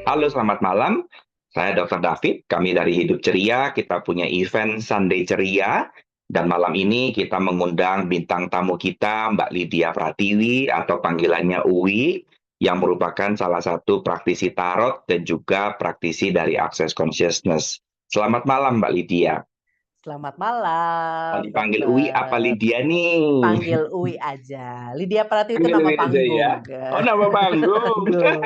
Halo, selamat malam. Saya Dr. David. Kami dari Hidup Ceria. Kita punya event Sunday Ceria. Dan malam ini kita mengundang bintang tamu kita, Mbak Lydia Pratiwi atau panggilannya Uwi, yang merupakan salah satu praktisi tarot dan juga praktisi dari Access Consciousness. Selamat malam, Mbak Lydia. Selamat Mau malam, dipanggil Uwi apa dokter. Lydia nih? Panggil Uwi aja. Lydia Pratiwi itu Panggil nama Uwi aja ya. panggung. Oh, nama panggung. Panggung.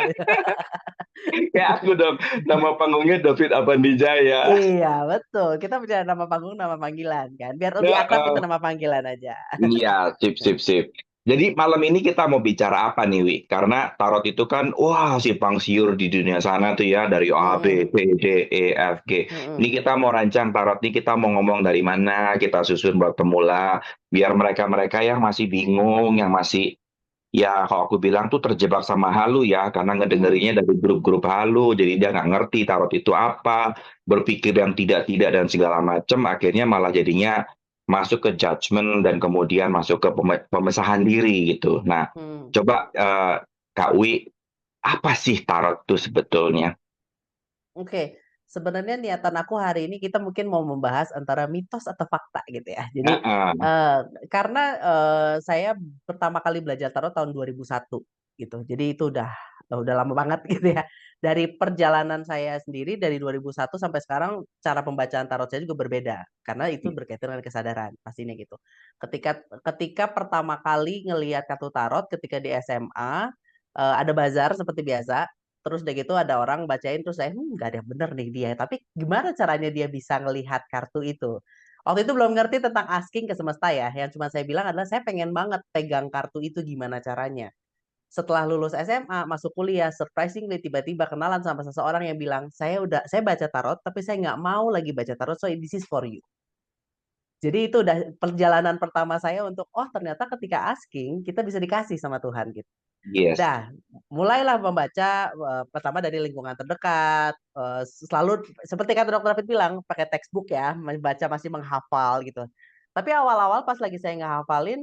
Kayak aku dong. Nama panggungnya David Abandijaya. Iya, betul. Kita bicara nama panggung, nama panggilan kan. Biar lebih akrab Ya, kita nama panggilan aja. iya, sip, sip, sip. Jadi malam ini kita mau bicara apa nih, Wi? Karena tarot itu kan, wah, simpang siur di dunia sana tuh ya, dari A, B, Mm-mm. C, D, E, F, G. Ini Mm-mm. kita mau rancang tarot nih, kita mau ngomong dari mana, kita susun buat pemula, biar mereka-mereka yang masih bingung, yang masih, ya kalau aku bilang tuh terjebak sama halu ya, karena Mm-mm. ngedengerinnya dari grup-grup halu, jadi dia nggak ngerti tarot itu apa, berpikir yang tidak-tidak dan segala macam, akhirnya malah jadinya masuk ke judgement dan kemudian masuk ke pemesahan diri gitu. Nah, Mm. coba Kak Wi, apa sih tarot itu sebetulnya? Oke, sebenarnya niatan aku hari ini kita mungkin mau membahas antara mitos atau fakta gitu ya. Jadi Heeh. eh, karena saya pertama kali belajar tarot tahun 2001 gitu. Jadi itu udah lama banget gitu ya. Dari perjalanan saya sendiri dari 2001 sampai sekarang cara pembacaan tarot saya juga berbeda karena itu berkaitan dengan kesadaran pastinya gitu. Ketika ketika pertama kali ngelihat kartu tarot ketika di SMA ada bazar seperti biasa. Terus udah gitu ada orang bacain terus saya nggak ada yang bener nih dia. Tapi gimana caranya dia bisa ngelihat kartu itu? Waktu itu belum ngerti tentang asking ke semesta ya. Yang cuma saya bilang adalah saya pengen banget pegang kartu itu gimana caranya. Setelah lulus SMA, masuk kuliah, surprisingly tiba-tiba kenalan sama seseorang yang bilang, saya baca tarot, tapi saya nggak mau lagi baca tarot, so this is for you. Jadi itu udah perjalanan pertama saya untuk, oh ternyata ketika asking, kita bisa dikasih sama Tuhan gitu. Yes. Dah, mulailah membaca pertama dari lingkungan terdekat, selalu seperti kata Dokter David bilang, pakai textbook ya, membaca masih menghafal gitu. Tapi awal-awal pas lagi saya ngehafalin,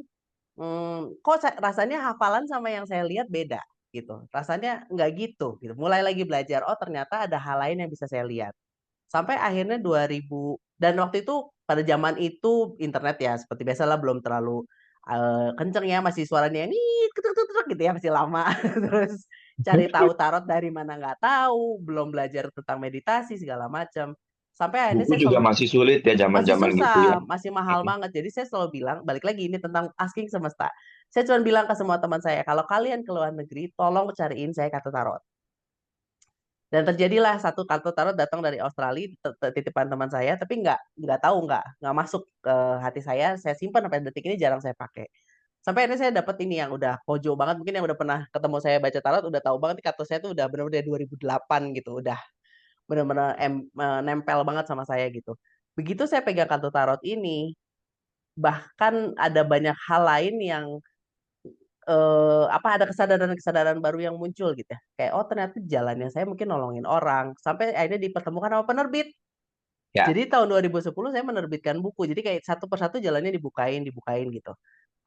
kok rasanya hafalan sama yang saya lihat beda gitu. Rasanya nggak gitu. Mulai lagi belajar, oh ternyata ada hal lain yang bisa saya lihat. Sampai akhirnya 2000 dan waktu itu pada zaman itu internet ya seperti biasalah belum terlalu kenceng ya masih suaranya ini ketuk ketuk ketuk gitu ya masih lama terus cari tahu tarot dari mana nggak tahu belum belajar tentang meditasi segala macam sampai akhirnya Buku saya juga selalu masih sulit ya masih zaman-zaman gitu ya. susah masih mahal banget jadi saya selalu bilang balik lagi ini tentang asking semesta saya cuma bilang ke semua teman saya kalau kalian ke luar negeri tolong cariin saya kartu tarot. Dan terjadilah satu kartu tarot datang dari Australia, titipan teman saya, tapi nggak tahu nggak masuk ke hati saya. Saya simpan sampai detik ini jarang saya pakai. Sampai akhirnya saya dapat ini yang udah kojo banget. Mungkin yang udah pernah ketemu saya baca tarot udah tahu banget kartu saya tuh udah benar-benar dari 2008 gitu. Udah benar-benar nempel banget sama saya gitu. Begitu saya pegang kartu tarot ini, bahkan ada banyak hal lain yang apa ada kesadaran-kesadaran baru yang muncul gitu ya. Kayak oh ternyata jalannya saya mungkin nolongin orang sampai akhirnya dipertemukan sama penerbit. Ya, Jadi tahun 2010 saya menerbitkan buku. Jadi kayak satu persatu jalannya dibukain, dibukain gitu.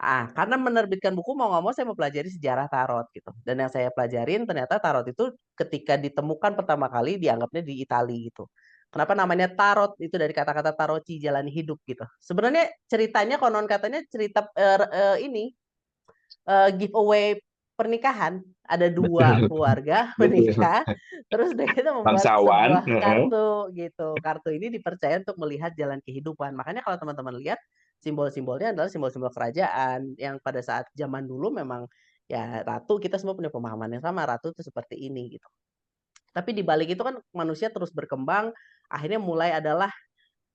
Ah, karena menerbitkan buku mau nggak mau saya mempelajari sejarah tarot gitu. Dan yang saya pelajarin ternyata tarot itu ketika ditemukan pertama kali dianggapnya di Italia gitu. Kenapa namanya tarot itu dari kata-kata taroci jalan hidup gitu. Sebenarnya ceritanya konon katanya cerita ini giveaway pernikahan. Ada dua betul. keluarga Betul. menikah, terus dia itu membuat Bangsawan. sebuah kartu gitu. Kartu ini dipercaya untuk melihat jalan kehidupan. Makanya kalau teman-teman lihat simbol-simbolnya adalah simbol-simbol kerajaan yang pada saat zaman dulu memang ya ratu kita semua punya pemahaman yang sama ratu itu seperti ini gitu. Tapi di balik itu kan manusia terus berkembang, akhirnya mulai adalah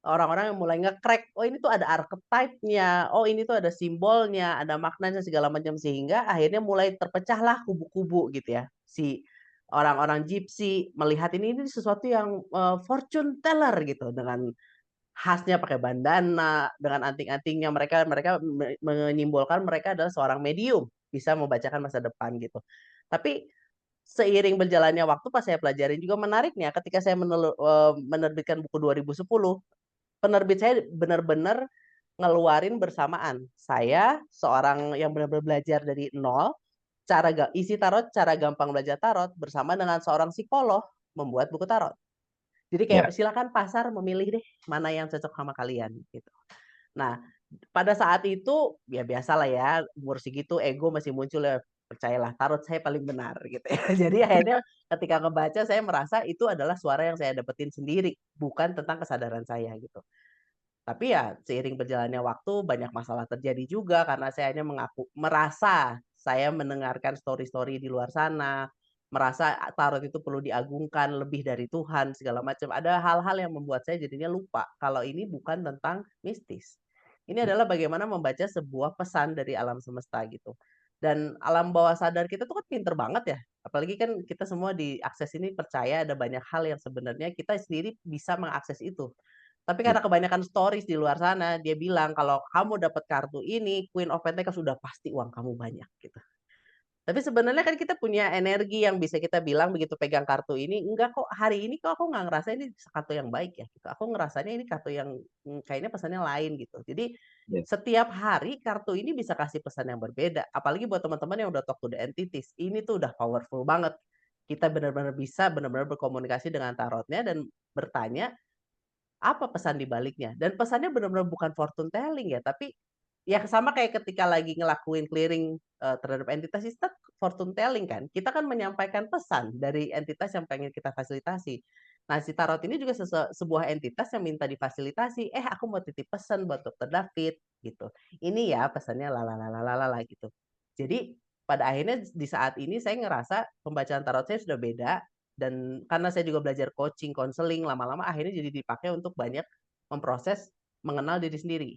orang-orang yang mulai nge-crack, oh ini tuh ada archetype-nya, oh ini tuh ada simbolnya, ada maknanya segala macam sehingga akhirnya mulai terpecahlah kubu-kubu gitu ya. Si orang-orang gypsy melihat ini sesuatu yang fortune teller gitu dengan khasnya pakai bandana, dengan anting-antingnya mereka mereka menyimbolkan mereka adalah seorang medium, bisa membacakan masa depan gitu. Tapi seiring berjalannya waktu pas saya pelajarin juga menariknya ketika saya menerbitkan buku 2010 penerbit saya benar-benar ngeluarin bersamaan. Saya seorang yang benar-benar belajar dari nol, isi tarot, cara gampang belajar tarot bersama dengan seorang psikolog. membuat buku tarot. Jadi kayak Ya. silakan pasar memilih deh mana yang cocok sama kalian gitu. Nah, pada saat itu ya biasalah ya umur segitu ego masih muncul ya, percayalah tarot saya paling benar gitu ya. Jadi akhirnya ketika ngebaca saya merasa itu adalah suara yang saya dapetin sendiri, bukan tentang kesadaran saya gitu. Tapi ya seiring berjalannya waktu banyak masalah terjadi juga karena saya hanya merasa saya mendengarkan story-story di luar sana, merasa tarot itu perlu diagungkan lebih dari Tuhan segala macam. Ada hal-hal yang membuat saya jadinya lupa kalau ini bukan tentang mistis. Ini adalah bagaimana membaca sebuah pesan dari alam semesta gitu. Dan alam bawah sadar kita tuh kan pinter banget ya. Apalagi kan kita semua di akses ini percaya ada banyak hal yang sebenarnya kita sendiri bisa mengakses itu. Tapi karena kebanyakan stories di luar sana, dia bilang kalau kamu dapat kartu ini, Queen of Pentacles sudah pasti uang kamu banyak gitu. Tapi sebenarnya kan kita punya energi yang bisa kita bilang begitu pegang kartu ini, enggak kok hari ini kok aku nggak ngerasa ini kartu yang baik ya gitu. Aku ngerasanya ini kartu yang kayaknya pesannya lain gitu. Jadi Yes. setiap hari kartu ini bisa kasih pesan yang berbeda. Apalagi buat teman-teman yang udah talk to the entities. Ini tuh udah powerful banget. Kita benar-benar bisa benar-benar berkomunikasi dengan tarotnya dan bertanya apa pesan di baliknya? Dan pesannya benar-benar bukan fortune telling ya, tapi ya sama kayak ketika lagi ngelakuin clearing terhadap entitas itu fortune telling kan. Kita kan menyampaikan pesan dari entitas yang pengen kita fasilitasi. Nah, si tarot ini juga sebuah entitas yang minta difasilitasi. Aku mau titip pesan buat Dokter David gitu. Ini ya pesannya lalalalalala gitu. Jadi pada akhirnya di saat ini saya ngerasa pembacaan tarot saya sudah beda dan karena saya juga belajar coaching, konseling, lama-lama akhirnya jadi dipakai untuk banyak memproses mengenal diri sendiri.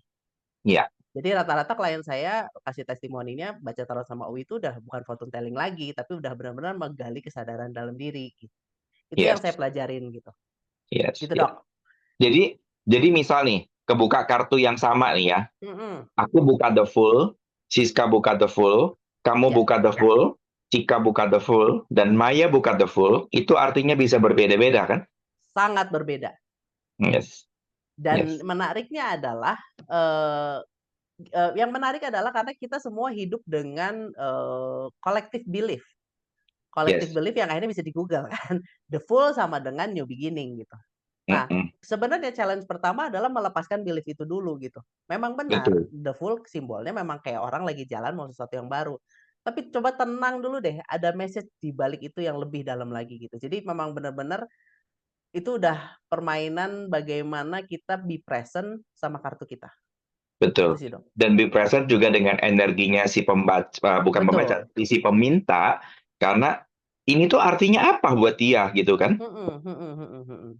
Iya. Jadi rata-rata klien saya kasih testimoninya baca tarot sama Owi itu udah bukan fortune telling lagi, tapi udah benar-benar menggali kesadaran dalam diri. Gitu. Itu yang saya Yes. pelajarin gitu. Yes. Gitu Yes. dok. Jadi misal nih, kebuka kartu yang sama nih ya. Mm-mm. Aku buka the full, Siska buka the full, kamu Ya, buka the full, Cika buka the full, dan Maya buka the full. Itu artinya bisa berbeda-beda kan? sangat berbeda. Yes. Dan Yes. menariknya adalah eh, yang menarik adalah karena kita semua hidup dengan collective belief. Collective Yes. belief yang akhirnya bisa di Google kan. The full sama dengan new beginning gitu. Nah, Mm-mm. sebenarnya challenge pertama adalah melepaskan belief itu dulu gitu. Memang benar, Betul. the full simbolnya memang kayak orang lagi jalan mau sesuatu yang baru. Tapi coba tenang dulu deh, ada message di balik itu yang lebih dalam lagi gitu. Jadi memang benar-benar itu udah permainan bagaimana kita be present sama kartu kita. Itu Betul. sih dong. Dan be present juga dengan energinya si pembaca, bukan pembaca, Betul. si peminta, karena ini tuh artinya apa buat dia gitu kan? Mm-mm, mm-mm, mm-mm, mm-mm.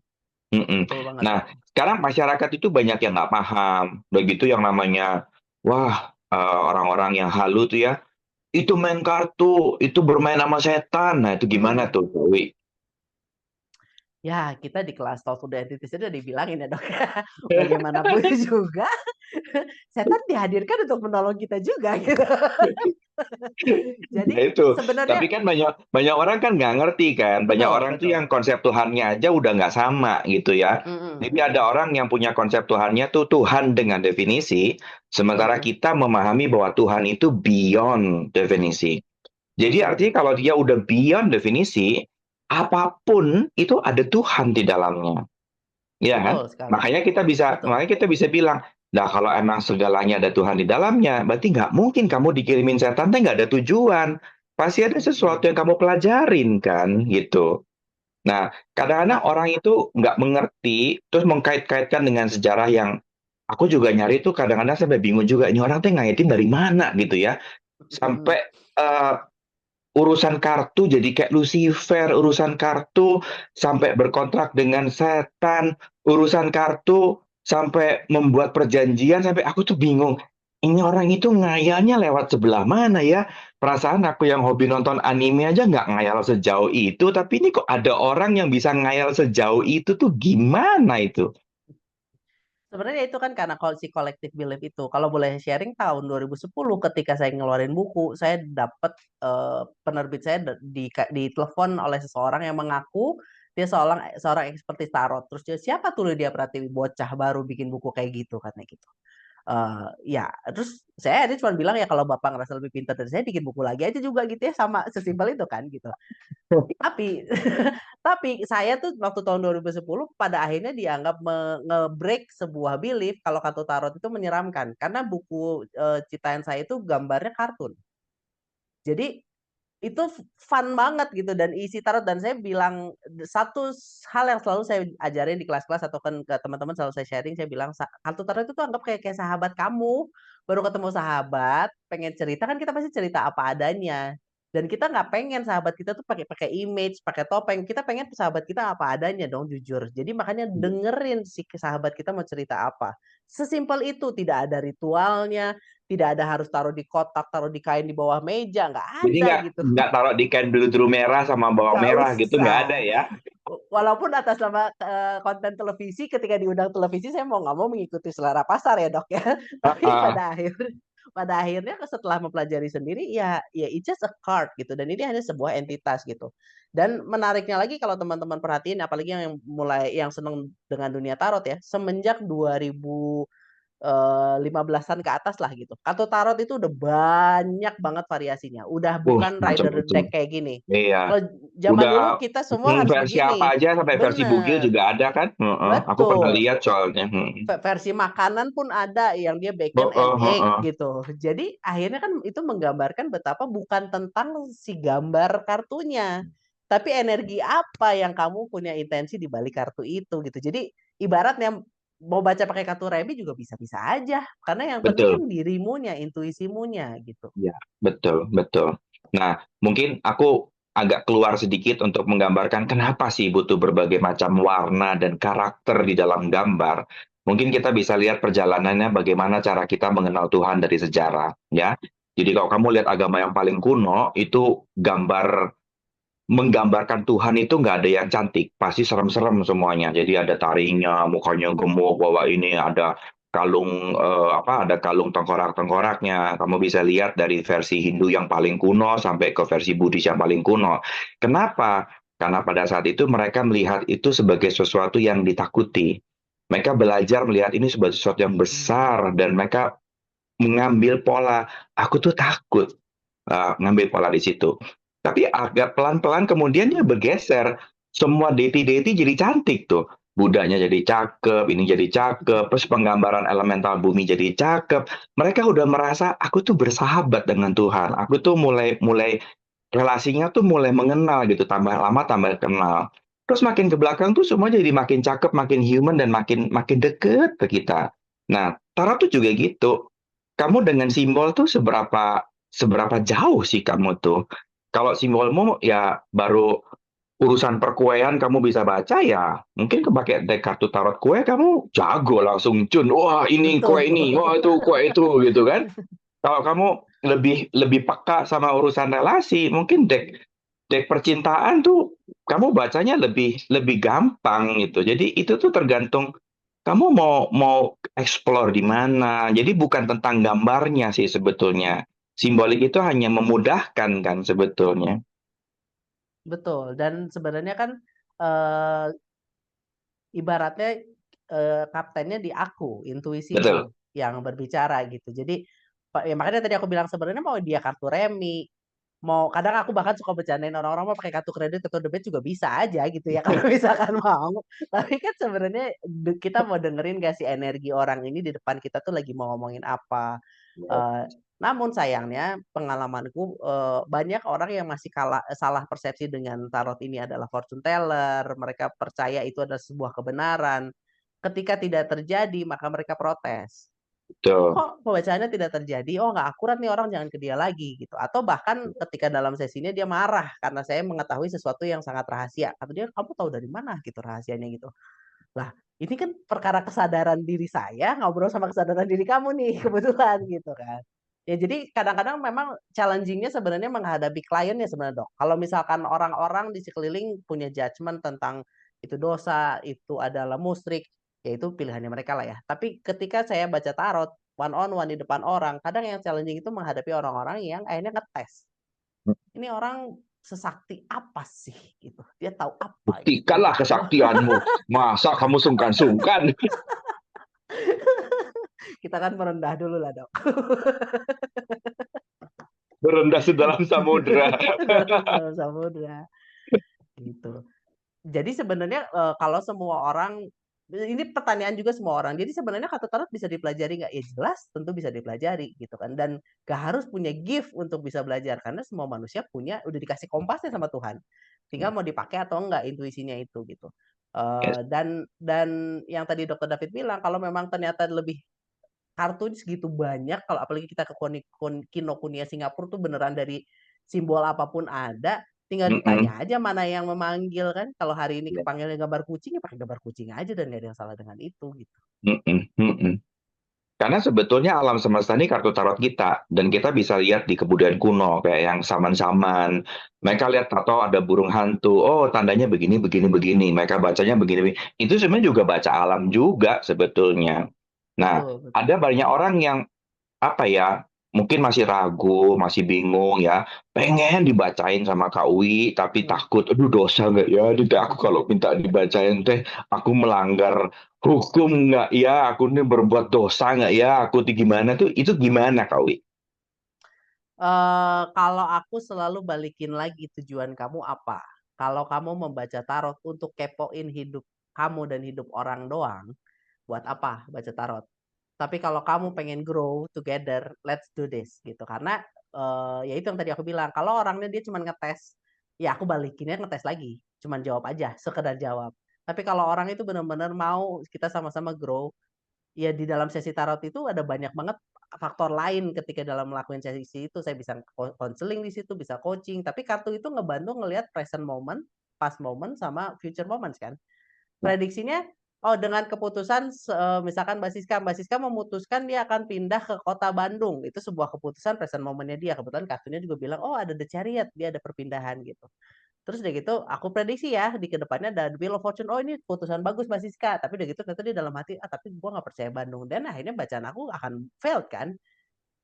Mm-mm. Betul banget. Nah, sekarang masyarakat itu banyak yang nggak paham. Begitu yang namanya, wah, orang-orang yang halu tuh ya, itu main kartu, itu bermain sama setan. Nah, itu gimana Mm-mm. tuh, Wi? Ya, kita di kelas Talk to the Entities itu udah dibilangin ya dok. Bagaimanapun juga, setan dihadirkan untuk menolong kita juga gitu. Jadi Ya itu. Tapi sebenarnya kan banyak banyak orang kan nggak ngerti kan. Banyak betul orang tuh betul. yang konsep Tuhannya aja udah nggak sama gitu ya. Mm-mm, Jadi ada orang yang punya konsep Tuhannya tuh Tuhan dengan definisi, sementara mm-mm, kita memahami bahwa Tuhan itu beyond definisi. Jadi mm-mm. artinya kalau dia udah beyond definisi, apapun itu ada Tuhan di dalamnya. Iya kan? Betul sekali. Betul. Makanya kita bisa bilang, nah kalau emang segalanya ada Tuhan di dalamnya, berarti nggak mungkin kamu dikirimin setan, teh nggak ada tujuan. Pasti ada sesuatu Mm-mm. yang kamu pelajarin kan, gitu. Nah, kadang-kadang Nah, orang itu nggak mengerti, terus mengkait-kaitkan dengan sejarah yang aku juga nyari tuh kadang-kadang sampai bingung juga, ini orang tuh ngaitin dari mana gitu ya. Sampai mm-mm. eh, urusan kartu jadi kayak Lucifer, urusan kartu sampai berkontrak dengan setan, urusan kartu sampai membuat perjanjian sampai aku tuh bingung. Ini orang itu ngayalnya lewat sebelah mana ya? Perasaan aku yang hobi nonton anime aja nggak ngayal sejauh itu, tapi ini kok ada orang yang bisa ngayal sejauh itu tuh gimana itu? Sebenarnya itu kan karena kalau si collective belief itu. Kalau boleh sharing tahun 2010 ketika saya ngeluarin buku, saya dapat penerbit saya ditelepon oleh seseorang yang mengaku dia seorang seorang ekspertis tarot. Terus dia siapa tuh dia Pratiwi bocah baru bikin buku kayak gitu katanya gitu. Ya, terus saya ada cuma bilang ya kalau Bapak ngerasa lebih pintar dari saya bikin buku lagi aja juga gitu ya sama sesimpel itu kan gitu. Tapi Tapi saya tuh waktu tahun 2010 pada akhirnya dianggap nge-break sebuah belief kalau kartu tarot itu menyeramkan. Karena buku ciptaan saya itu gambarnya kartun. Jadi itu fun banget gitu dan isi tarot dan saya bilang satu hal yang selalu saya ajarin di kelas-kelas atau kan ke teman-teman selalu saya sharing saya bilang kartu tarot itu tuh anggap kayak sahabat kamu baru ketemu sahabat pengen cerita kan kita pasti cerita apa adanya dan kita nggak pengen sahabat kita tuh pakai pakai image pakai topeng kita pengen sahabat kita apa adanya dong jujur jadi makanya dengerin si sahabat kita mau cerita apa sesimpel itu tidak ada ritualnya tidak ada harus taruh di kotak, taruh di kain di bawah meja, nggak Jadi ada nggak gitu. nggak taruh di kain biru merah sama bawang Nggak merah gitu nggak ada usah. ya? Walaupun atas nama konten televisi, ketika diundang televisi, saya mau nggak mau mengikuti selera pasar ya dok ya. Tapi Heeh. pada akhirnya setelah mempelajari sendiri, ya it's just a card gitu. Dan ini hanya sebuah entitas gitu. Dan menariknya lagi kalau teman-teman perhatiin, apalagi yang seneng dengan dunia tarot ya, semenjak 2000 15-an ke atas lah gitu. Kartu tarot itu udah banyak banget variasinya. Udah bukan rider Macam-macam. deck kayak gini. Iya. Kalau zaman dulu Udah kita semua harus versi apa begini. aja sampai versi bugil Bener, juga ada kan? Heeh. Aku pernah betul. lihat soalnya. Hmm. Versi makanan pun ada yang dia bacon and Heeh, egg heeh. gitu. Jadi akhirnya kan itu menggambarkan betapa bukan tentang si gambar kartunya, tapi energi apa yang kamu punya intensi di balik kartu itu gitu. Jadi ibaratnya mau baca pakai kartu remi juga bisa-bisa aja, karena yang penting kan Betul. dirimunya, intuisimunya gitu. Ya, betul, betul. Nah, mungkin aku agak keluar sedikit untuk menggambarkan kenapa sih butuh berbagai macam warna dan karakter di dalam gambar. Mungkin kita bisa lihat perjalanannya bagaimana cara kita mengenal Tuhan dari sejarah, ya. Jadi kalau kamu lihat agama yang paling kuno, itu menggambarkan Tuhan itu nggak ada yang cantik, pasti serem-serem semuanya. Jadi ada taringnya, mukanya gemuk, bahwa ini ada kalung ada kalung tengkorak-tengkoraknya. Kamu bisa lihat dari versi Hindu yang paling kuno sampai ke versi Buddhis yang paling kuno. Kenapa? Karena pada saat itu mereka melihat itu sebagai sesuatu yang ditakuti. Mereka belajar melihat ini sebagai sesuatu yang besar dan mereka mengambil pola. Aku tuh takut ngambil pola di situ. Tapi agak pelan-pelan kemudian dia bergeser. Semua deity-deity jadi cantik tuh. Budanya jadi cakep, ini jadi cakep, terus penggambaran elemental bumi jadi cakep. Mereka udah merasa aku tuh bersahabat dengan Tuhan. Aku tuh mulai mulai relasinya tuh mulai mengenal gitu, tambah lama tambah kenal. Terus makin ke belakang tuh semua jadi makin cakep, makin human dan makin makin deket ke kita. Nah, tarot tuh juga gitu. Kamu dengan simbol tuh seberapa seberapa jauh sih kamu tuh? Kalau simbolmu ya baru urusan perkuean kamu bisa baca ya, mungkin kepake deck kartu tarot kue kamu jago langsung cun. Wah, ini Betul. kue ini, wah itu kue itu gitu kan. Kalau kamu lebih lebih peka sama urusan relasi, mungkin deck deck percintaan tuh kamu bacanya lebih lebih gampang gitu. Jadi itu tuh tergantung kamu mau mau explore di mana. Jadi bukan tentang gambarnya sih sebetulnya. Simbolik itu hanya memudahkan kan sebetulnya. Betul. Dan sebenarnya kan eh, ibaratnya kaptennya di aku, Betul. intuisimu yang berbicara gitu. Jadi ya makanya tadi aku bilang sebenarnya mau dia kartu remi, mau kadang aku bahkan suka bercandain orang-orang mau pakai kartu kredit atau debit juga bisa aja gitu ya kalau misalkan mau. Tapi kan sebenarnya kita mau dengerin gak sih energi orang ini di depan kita tuh lagi mau ngomongin apa. Eh, namun sayangnya pengalamanku banyak orang yang masih salah persepsi dengan tarot ini adalah fortune teller. Mereka percaya itu adalah sebuah kebenaran. Ketika tidak terjadi maka mereka protes Betul. kok pembacaannya tidak terjadi, oh nggak akurat nih orang jangan ke dia lagi gitu. Atau bahkan ketika dalam sesinya dia marah karena saya mengetahui sesuatu yang sangat rahasia. Atau dia kamu tahu dari mana gitu rahasianya gitu. Lah ini kan perkara kesadaran diri saya ngobrol sama kesadaran diri kamu nih kebetulan gitu kan. Ya jadi kadang-kadang memang challengingnya sebenarnya menghadapi kliennya sebenarnya dok. Kalau misalkan orang-orang di sekeliling punya judgement tentang itu dosa, itu adalah musyrik, ya itu pilihannya mereka lah ya. Tapi ketika saya baca tarot one on one di depan orang, kadang yang challenging itu menghadapi orang-orang yang akhirnya ngetes. Ini orang sesakti apa sih gitu. Dia tahu apa gitu. Buktikanlah kesaktianmu. Masa kamu sungkan-sungkan? Kita kan merendah dulu lah dok. Berendah sedalam samudera. Dalam samudra gitu. Jadi sebenarnya, kalau semua orang ini pertanyaan juga semua orang. Jadi sebenarnya kartu tarot bisa dipelajari nggak? Ya jelas tentu bisa dipelajari gitu kan, dan nggak harus punya gift untuk bisa belajar karena semua manusia punya udah dikasih kompasnya sama Tuhan. Tinggal mau dipakai atau enggak intuisinya itu gitu. Yes. Dan yang tadi Dokter David bilang kalau memang ternyata lebih kartu segitu banyak, kalau apalagi kita ke Kinokuniya Singapura tuh beneran dari simbol apapun ada, tinggal Mm-mm. ditanya aja mana yang memanggil kan. Kalau hari ini Yes. kepanggilnya gambar kucing, ya pakai gambar kucing aja dan nggak ada yang salah dengan itu gitu. Mm-mm. Mm-mm. Karena sebetulnya alam semesta ini kartu tarot kita, dan kita bisa lihat di kebudayaan kuno kayak yang saman-saman. Mereka lihat tato ada burung hantu, oh tandanya begini, begini, begini. Mereka bacanya begini, begini. Itu sebenarnya juga baca alam juga sebetulnya. Nah, Betul betul. ada banyak orang yang apa ya, mungkin masih ragu, masih bingung ya, pengen dibacain sama Kak Uwi, tapi Mhm. takut, aduh dosa nggak ya, tidak aku kalau minta dibacain teh, aku melanggar hukum nggak ya, aku ini berbuat dosa nggak ya, aku tuh gimana tuh, itu gimana Kak Uwi? Kalau aku selalu balikin lagi tujuan kamu apa. Kalau kamu membaca tarot untuk kepoin hidup kamu dan hidup orang doang, buat apa baca tarot? Tapi kalau kamu pengen grow together, let's do this gitu. Karena ya itu yang tadi aku bilang, kalau orangnya dia cuma ngetes, ya aku balikinnya ngetes lagi, cuman jawab aja, sekedar jawab. Tapi kalau orang itu benar-benar mau kita sama-sama grow, ya di dalam sesi tarot itu ada banyak banget faktor lain ketika dalam melakukan sesi itu. Saya bisa konseling di situ, bisa coaching, tapi kartu itu ngebantu ngelihat present moment, past moment, sama future moments kan. Prediksinya, oh dengan keputusan misalkan Mbak Siska memutuskan dia akan pindah ke kota Bandung. Itu sebuah keputusan present momennya dia. Kebetulan kartunya juga bilang, oh ada The Chariot, dia ada perpindahan gitu. Terus udah gitu, aku prediksi ya di kedepannya ada Wheel of Fortune. Oh ini keputusan bagus Mbak Siska. Tapi udah gitu ternyata dia dalam hati, ah tapi gue nggak percaya Bandung. Dan akhirnya bacaan aku akan failed kan.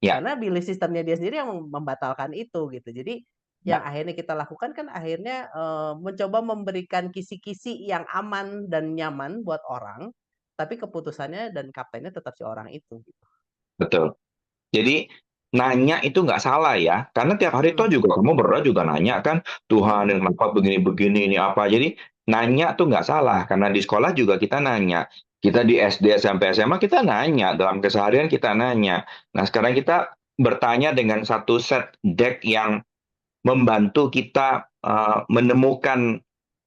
Ya, Karena belief sistemnya dia sendiri yang membatalkan itu gitu. Jadi yang ya, akhirnya kita lakukan kan akhirnya mencoba memberikan kisi-kisi yang aman dan nyaman buat orang, tapi keputusannya dan kaptennya tetap si orang itu gitu. betul. Jadi nanya itu nggak salah ya, karena tiap hari Mhm, toh juga kamu berdoa juga nanya kan, Tuhan mhm, yang kenapa begini-begini ini apa. Jadi nanya tuh nggak salah, karena di sekolah juga kita nanya. Kita di SD, SMP, SMA kita nanya, dalam keseharian kita nanya. Nah sekarang kita bertanya dengan satu set deck yang membantu kita menemukan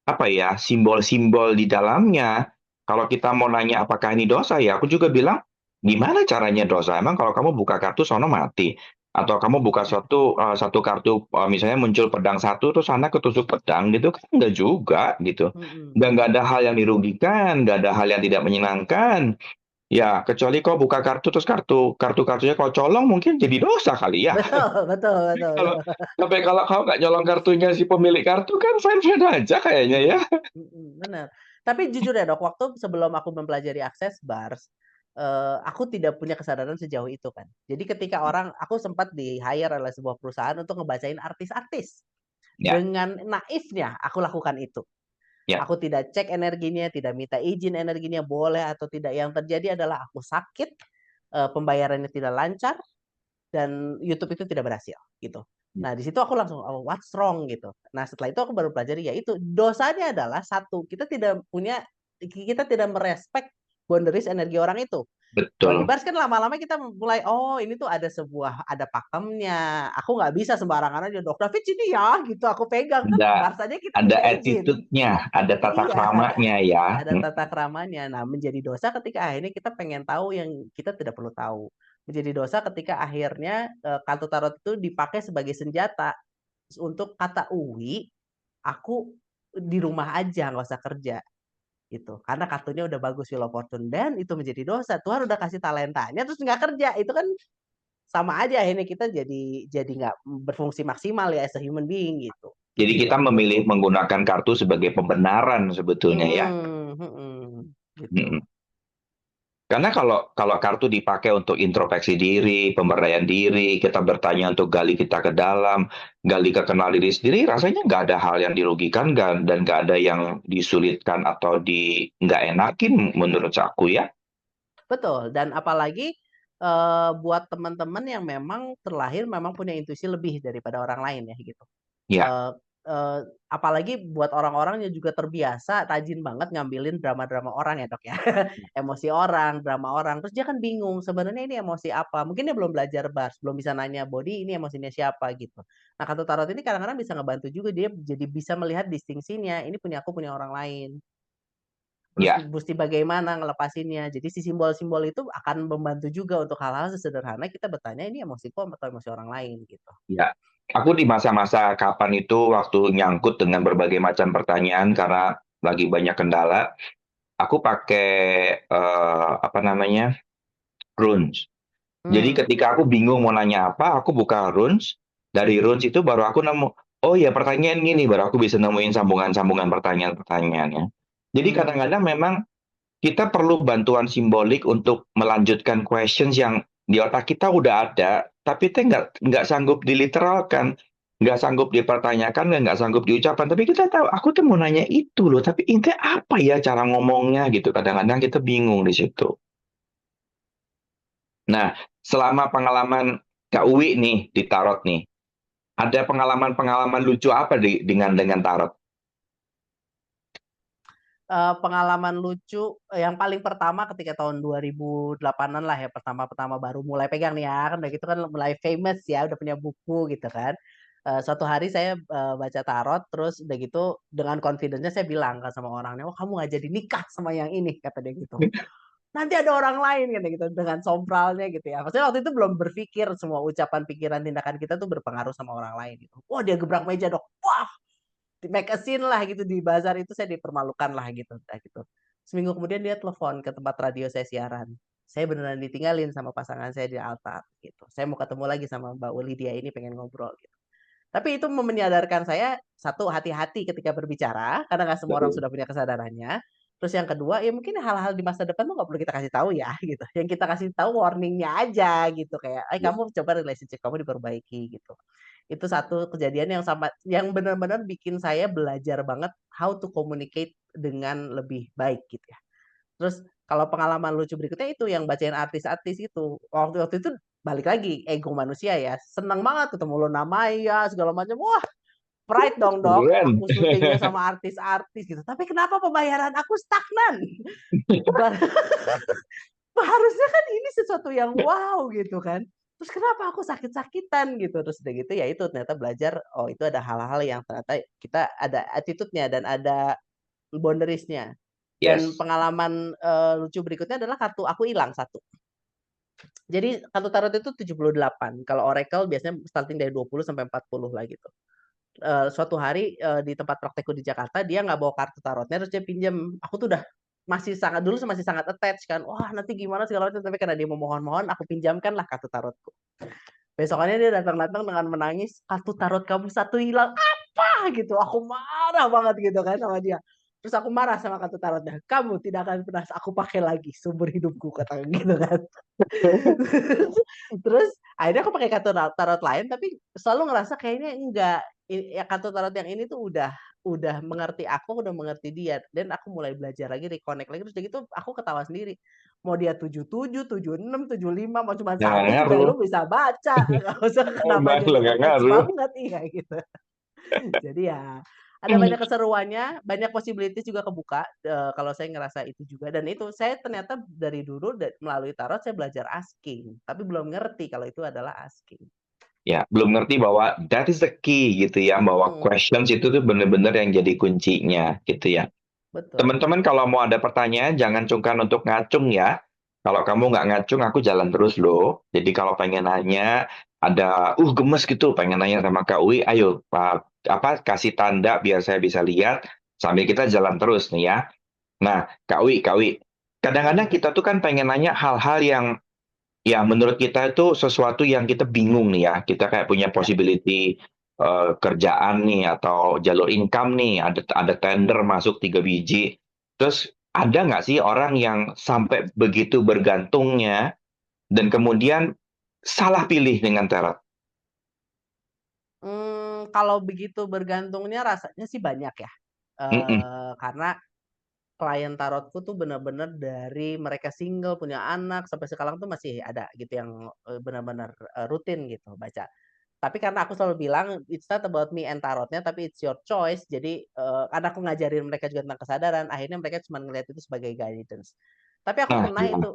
apa ya, simbol-simbol di dalamnya. Kalau kita mau nanya apakah ini dosa ya, aku juga bilang gimana caranya dosa? Emang kalau kamu buka kartu sono mati, atau kamu buka satu kartu, misalnya muncul pedang satu terus sana ketusuk pedang gitu kan enggak juga gitu. mhm. Enggak ada hal yang dirugikan, enggak ada hal yang tidak menyenangkan. Ya, kecuali kau buka kartu terus kartunya kau colong mungkin jadi dosa kali ya. Betul betul betul Kalau betul. Tapi kalau kau nggak nyolong kartunya si pemilik kartu kan fine-fine aja kayaknya ya. Bener. Tapi jujur ya Dok, waktu sebelum aku mempelajari Access Bars, aku tidak punya kesadaran sejauh itu kan. Jadi ketika aku sempat di-hire oleh sebuah perusahaan untuk ngebacain artis-artis. Ya, Dengan naifnya aku lakukan itu. ya, Aku tidak cek energinya, tidak minta izin energinya boleh atau tidak. Yang terjadi adalah aku sakit, pembayarannya tidak lancar, dan YouTube itu tidak berhasil gitu. Nah di situ aku langsung oh what's wrong gitu. Nah setelah itu aku baru pelajari ya itu dosanya adalah satu kita tidak merespek boundaries energi orang itu. Bagi betul. Bars kan lama-lama kita mulai oh ini tuh ada pakemnya. Aku nggak bisa sembarangan aja dok. David sini ya gitu aku pegang kan Ada Bars aja kita ada minta izin. attitude-nya, ada tata Iya, keramanya ya. ada tata keramanya. Nah, menjadi dosa ketika akhirnya kita pengen tahu yang kita tidak perlu tahu. Menjadi dosa ketika akhirnya, kartu tarot itu dipakai sebagai senjata untuk kata Uwi, "Aku di rumah aja, nggak usah kerja." Gitu. Karena kartunya udah bagus Wheel of Fortune dan itu menjadi dosa. Tuhan udah kasih talentanya terus nggak kerja. Itu kan sama aja akhirnya kita jadi nggak berfungsi maksimal ya as a human being gitu. Jadi Itu sih, kita Dok, memilih menurutku. menggunakan kartu sebagai pembenaran sebetulnya ya. Mhm mhm. Gitu. Mm-mm. Karena kalau kalau kartu dipakai untuk introspeksi diri, pemberdayaan diri, kita bertanya untuk gali kita ke dalam, gali ke kenal diri sendiri, rasanya nggak ada hal yang dirugikan dan nggak ada yang disulitkan atau nggak enakin menurut aku ya. Betul, dan apalagi, buat teman-teman yang memang terlahir memang punya intuisi lebih daripada orang lain ya gitu. Ya, Eee apalagi buat orang-orang yang juga terbiasa rajin banget ngambilin drama-drama orang ya, Dok, ya. Emosi orang, drama orang, terus dia kan bingung sebenarnya ini emosi apa, mungkin dia belum belajar bars, belum bisa nanya body ini emosinya siapa gitu. Nah, kartu tarot ini kadang-kadang bisa ngebantu juga dia jadi bisa melihat distingsinya, ini punya aku, punya orang lain. Terus Ya, musti bagaimana ngelepasinnya. Jadi si simbol-simbol itu akan membantu juga untuk hal-hal sesederhana kita bertanya ini emosiku atau emosi orang lain gitu. ya. Aku di masa-masa kapan itu waktu nyangkut dengan berbagai macam pertanyaan karena lagi banyak kendala, aku pakai apa namanya runes. Jadi Hmm. ketika aku bingung mau nanya apa, aku buka runes. Dari runes itu baru aku nemu, oh ya pertanyaan gini, baru aku bisa nemuin sambungan-sambungan pertanyaan-pertanyaannya. Jadi Hmm. kadang-kadang memang kita perlu bantuan simbolik untuk melanjutkan questions yang di otak kita udah ada, tapi kita nggak sanggup diliteralkan, nggak sanggup dipertanyakan, dan nggak sanggup diucapkan. Tapi kita tahu, aku tuh mau nanya itu loh, tapi intinya apa ya cara ngomongnya gitu. Kadang-kadang kita bingung di situ. Nah, selama pengalaman Kak Uwi nih di tarot nih, ada pengalaman-pengalaman lucu apa dengan tarot? Pengalaman lucu, yang paling pertama ketika tahun 2008-an lah ya, pertama-pertama baru mulai pegang nih ya, kan udah gitu kan mulai famous ya, udah punya buku gitu kan. Suatu hari saya, baca tarot, terus udah gitu dengan confidence-nya saya bilang kan sama orangnya, "Oh kamu nggak jadi nikah sama yang ini," kata dia gitu. "Nanti ada orang lain," kata gitu, dengan sombralnya gitu ya. Maksudnya waktu itu belum berpikir semua ucapan, pikiran, tindakan kita tuh berpengaruh sama orang lain gitu. Wah dia gebrak meja Dok, wah di make a scene lah gitu di bazar itu saya dipermalukan lah gitu, udah gitu. Seminggu kemudian dia telepon ke tempat radio saya siaran. Saya beneran ditinggalin sama pasangan saya di altar gitu. Saya mau ketemu lagi sama Mbak Lydia ini pengen ngobrol gitu. Tapi itu menyadarkan saya, satu hati-hati ketika berbicara, karena nggak semua orang Betul. sudah punya kesadarannya. Terus yang kedua, ya mungkin hal-hal di masa depan tuh nggak perlu kita kasih tahu ya gitu. Yang kita kasih tahu warningnya aja gitu kayak, kamu coba relationship kamu diperbaiki gitu. Itu satu kejadian yang benar-benar bikin saya belajar banget how to communicate dengan lebih baik gitu ya. Terus kalau pengalaman lucu berikutnya itu yang bacain artis-artis itu. Waktu waktu itu balik lagi ego manusia ya, seneng banget ketemu Luna Maya segala macam. Wah, pride dong, Dok. Keren. Aku syutingnya sama artis-artis gitu. Tapi kenapa pembayaran aku stagnan? Harusnya kan ini sesuatu yang wow gitu kan. Terus kenapa aku sakit-sakitan gitu. Terus udah gitu ya itu ternyata belajar oh itu ada hal-hal yang ternyata kita ada attitude-nya dan ada boundaries-nya. Dan Yes. pengalaman, lucu berikutnya adalah kartu aku hilang satu. Jadi kartu tarot itu 78, kalau oracle biasanya starting dari 20 sampai 40 lah gitu. Suatu hari, di tempat praktekku di Jakarta dia nggak bawa kartu tarotnya terus dia pinjam. Aku tuh udah masih sangat attach kan, wah nanti gimana segala macam, tapi karena dia memohon-mohon aku pinjamkanlah kartu tarotku. Besokannya dia datang-datang dengan menangis, "Kartu tarot kamu satu hilang." "Apa?" Gitu, aku marah banget gitu kan sama dia. Terus aku marah sama kartu tarotnya, "Kamu tidak akan pernah aku pakai lagi seumur hidupku," kata gitu kan. Terus akhirnya aku pakai kartu tarot lain, tapi selalu ngerasa kayaknya enggak, ya kartu tarot yang ini tuh udah mengerti aku, udah mengerti dia, dan aku mulai belajar lagi, reconnect lagi, terus udah gitu aku ketawa sendiri. Mau dia 77, 76, 75, mau cuma Jangan satu juga ngaruh. lu bisa baca, nggak usah kenapa Emang lo jadi gak attach ngaruh. banget, iya gitu. Jadi ya ada banyak keseruannya, banyak possibilities juga kebuka, kalau saya ngerasa itu juga dan itu saya ternyata dari dulu melalui tarot saya belajar asking, tapi belum ngerti kalau itu adalah asking. Ya, belum ngerti bahwa that is the key gitu ya, bahwa Mhm, questions itu tuh bener-bener yang jadi kuncinya gitu ya. betul. Teman-teman kalau mau ada pertanyaan jangan sungkan untuk ngacung ya. Kalau kamu nggak ngacung, aku jalan terus loh. Jadi kalau pengen nanya, ada gemes gitu, pengen nanya sama Kak Uwi, ayo Pak, apa kasih tanda biar saya bisa lihat sambil kita jalan terus nih ya. Nah, Kak Uwi, kadang-kadang Mhm, kita tuh kan pengen nanya hal-hal yang ya menurut kita itu sesuatu yang kita bingung nih ya. Kita kayak punya ya. possibility kerjaan nih atau jalur income nih, ada tender masuk 3 biji. Terus ada nggak sih orang yang sampai begitu bergantungnya dan kemudian salah pilih dengan tarot? Kalau begitu bergantungnya rasanya sih banyak ya, Mm-mm. karena klien tarotku tuh benar-benar dari mereka single, punya anak, sampai sekarang tuh masih ada gitu yang, benar-benar, rutin gitu baca. Tapi karena aku selalu bilang, it's not about me and tarotnya, tapi it's your choice. Jadi, karena aku ngajarin mereka juga tentang kesadaran, akhirnya mereka cuma ngelihat itu sebagai guidance. Tapi aku Nah, pernah iya. itu,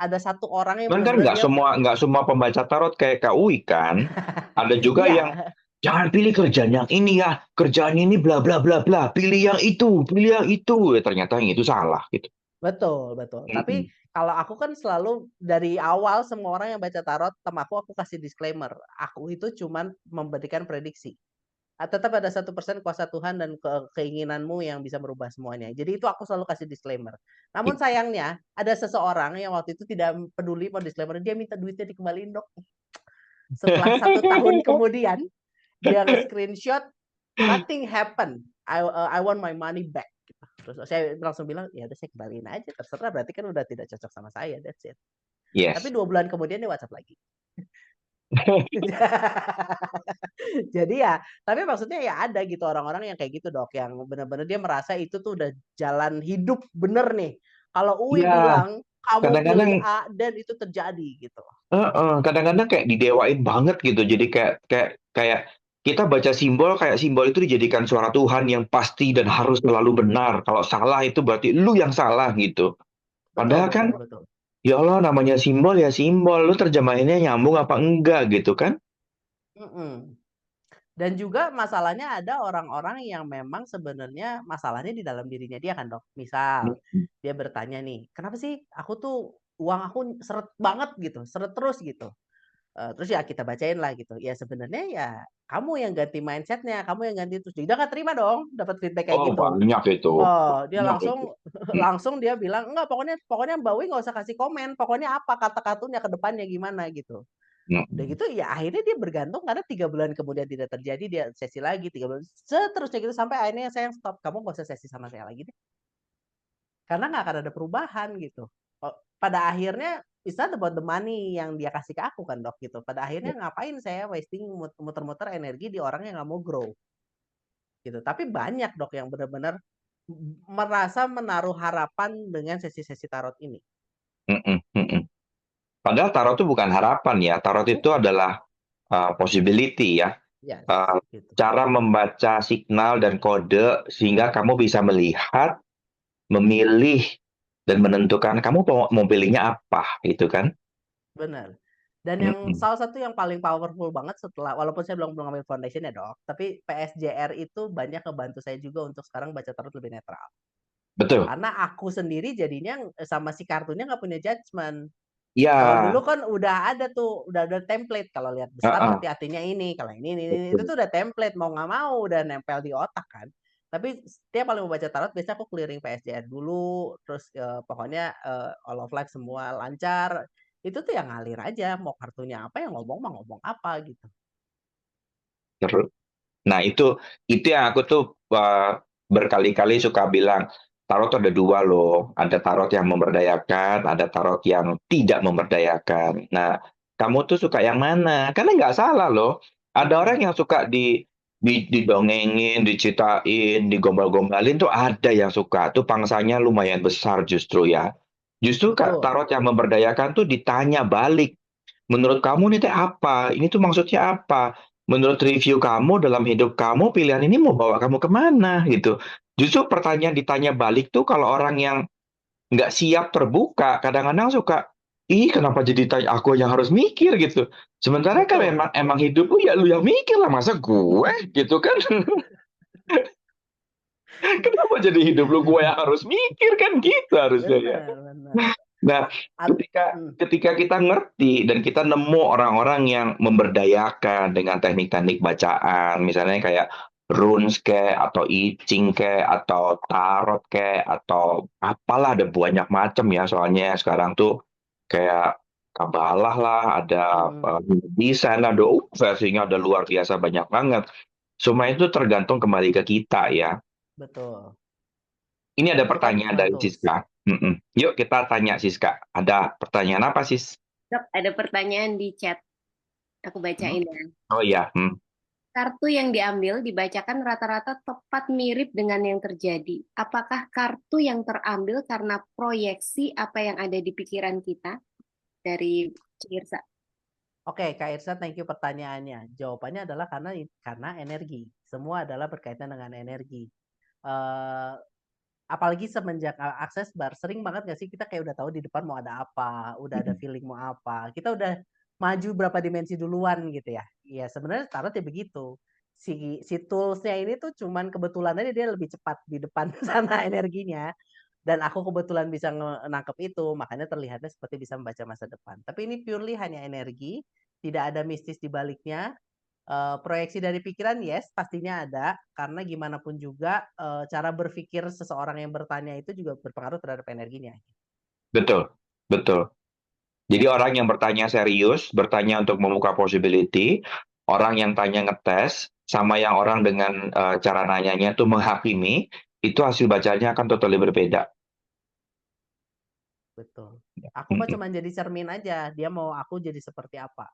ada satu orang yang Cuman kan benar-benar dia nggak semua pembaca tarot kayak Kak Uwi kan. Ada juga yang iya, jangan pilih kerjaan yang ini ya, kerjaan ini bla bla bla bla, pilih yang itu. Ya, ternyata yang itu salah gitu. betul betul. Tapi Mm-mm. kalau aku kan selalu dari awal semua orang yang baca tarot sama aku kasih disclaimer, aku itu cuman memberikan prediksi. Tetap ada 1% kuasa Tuhan dan keinginanmu yang bisa merubah semuanya. Jadi itu aku selalu kasih disclaimer. Namun sayangnya ada seseorang yang waktu itu tidak peduli mau disclaimer, dia minta duitnya dikembaliin dok. Setelah 1 tahun kemudian dia nge-screenshot, nothing happen. I want my money back. Gitu. Terus saya langsung bilang, ya udah saya kembaliin aja, terserah. Berarti kan udah tidak cocok sama saya, that's it. Tapi Yes. 2 bulan kemudian dia WhatsApp lagi. Jadi ya, tapi maksudnya ya ada gitu orang-orang yang kayak gitu dok, yang benar-benar dia merasa itu tuh udah jalan hidup bener nih. Kalau Uwi Ya, bilang kamu kadang-kadang pilih A dan itu terjadi gitu. kadang-kadang kayak didewain banget gitu. Jadi kayak kayak kayak kita baca simbol kayak simbol itu dijadikan suara Tuhan yang pasti dan harus selalu benar. Kalau salah itu berarti lu yang salah gitu. Betul Padahal kan betul betul. ya Allah namanya simbol ya simbol. Lu terjemahinnya nyambung apa enggak gitu kan? Mm-mm. Dan juga masalahnya ada orang-orang yang memang sebenarnya masalahnya di dalam dirinya dia kan dok. Misal dia bertanya nih, kenapa sih aku tuh uang aku seret banget gitu, seret terus gitu. Terus ya kita bacain lah gitu. Ya sebenarnya ya kamu yang ganti mindsetnya, kamu yang ganti terus. Dia nggak terima dong dapat feedback kayak Oh gitu. banyak itu. Oh, dia Banyak itu. langsung Hmm, langsung dia bilang, "Enggak, pokoknya pokoknya Mbak Wi nggak usah kasih komen, pokoknya apa kata-katanya ke depannya gimana," gitu. Udah hmm. gitu ya akhirnya dia bergantung karena 3 bulan kemudian tidak terjadi, dia sesi lagi 3 bulan, seterusnya gitu sampai akhirnya saya stop, "Kamu nggak usah sesi sama saya lagi deh." Karena nggak akan ada perubahan gitu. Pada akhirnya it's not about the money yang dia kasih ke aku kan Dok gitu. Pada akhirnya ngapain saya wasting muter-muter energi di orang yang nggak mau grow gitu. Tapi banyak Dok yang benar-benar merasa menaruh harapan dengan sesi-sesi tarot ini. Mm-mm, mm-mm. Padahal tarot itu bukan harapan ya. Tarot itu Bukan. adalah possibility ya. Yes, Uh, gitu. cara membaca signal dan kode sehingga kamu bisa melihat, memilih, dan menentukan kamu mau pilihnya apa gitu kan. Benar. Dan yang Mm-mm. salah satu yang paling powerful banget setelah walaupun saya belum belum ngambil foundation ya, Dok, tapi PSJR itu banyak ngebantu saya juga untuk sekarang baca tarot lebih netral. Betul. Karena aku sendiri jadinya sama si kartunya nggak punya judgement. Kalau dulu Ya, kan udah ada tuh, udah ada template. Kalau lihat besar uh-uh. berarti artinya ini, kalau ini, itu Betul. tuh udah template, mau nggak mau udah nempel di otak kan. Tapi setiap kali mau baca tarot biasanya aku clearing PSJR dulu, terus pokoknya all of life semua lancar. Itu tuh yang ngalir aja, mau kartunya apa yang ngomong mah ngomong apa gitu. Terus. Nah, itu yang aku tuh berkali-kali suka bilang, tarot tuh ada dua loh. Ada tarot yang memberdayakan, ada tarot yang tidak memberdayakan. Nah, kamu tuh suka yang mana? Karena nggak salah loh. Ada orang Mm-mm. yang suka didongengin, diceritain, digombal-gombalin tuh ada yang suka. Tuh pangsanya lumayan besar justru ya. Justru Kak, Betul, tarot yang memberdayakan tuh ditanya balik. Menurut kamu ini teh apa? Ini tuh maksudnya apa? Menurut review kamu dalam hidup kamu, pilihan ini mau bawa kamu kemana gitu. Justru pertanyaan ditanya balik tuh kalau orang yang nggak siap terbuka, kadang-kadang suka, ih kenapa jadi tanya aku yang harus mikir gitu. Sementara kan betul, emang emang hidup lu ya lu yang mikir lah, masa gue gitu kan. Kenapa jadi hidup lu gue yang harus mikir kan gitu harusnya ya. benar, benar. Nah, ketika Mm, ketika kita ngerti dan kita nemu orang-orang yang memberdayakan dengan teknik-teknik bacaan, misalnya kayak runes kayak atau I Ching kayak atau tarot kayak atau apalah ada banyak macam ya soalnya sekarang tuh kayak kabalah lah, ada mm, desain, ada versinya ada luar biasa banyak banget. Semua itu tergantung kembali ke kita ya. betul. Ini ada Kita pertanyaan bukan dari tools. Siska. Mm-mm. Yuk kita tanya Siska. Ada pertanyaan apa Sis? Dok, ada pertanyaan di chat. Aku Hmm? bacain ya. Oh iya. Kartu yang diambil dibacakan rata-rata tepat mirip dengan yang terjadi. Apakah kartu yang terambil karena proyeksi apa yang ada di pikiran kita? Dari Cirsa. Oke, Kak Irsa, thank you pertanyaannya. Jawabannya adalah karena energi. Semua adalah berkaitan dengan energi. Eh, Apalagi semenjak akses bar, sering banget gak sih kita kayak udah tahu di depan mau ada apa, udah ada feeling mau apa. Kita udah maju berapa dimensi duluan gitu ya. Iya, sebenarnya tarot ya begitu. Si toolsnya ini tuh cuman kebetulan aja dia lebih cepat di depan sana energinya. Dan aku kebetulan bisa nangkep itu, makanya terlihatnya seperti bisa membaca masa depan. Tapi ini purely hanya energi, tidak ada mistis di baliknya. Proyeksi dari pikiran, yes, pastinya ada. Karena gimana pun juga cara berpikir seseorang yang bertanya itu juga berpengaruh terhadap energinya. Betul, betul. Jadi orang yang bertanya serius, bertanya untuk membuka possibility, orang yang tanya ngetes, sama yang orang dengan cara nanyanya itu menghakimi, itu hasil bacanya akan totally berbeda. Betul. Aku mah cuma jadi cermin aja. Dia mau aku jadi seperti apa.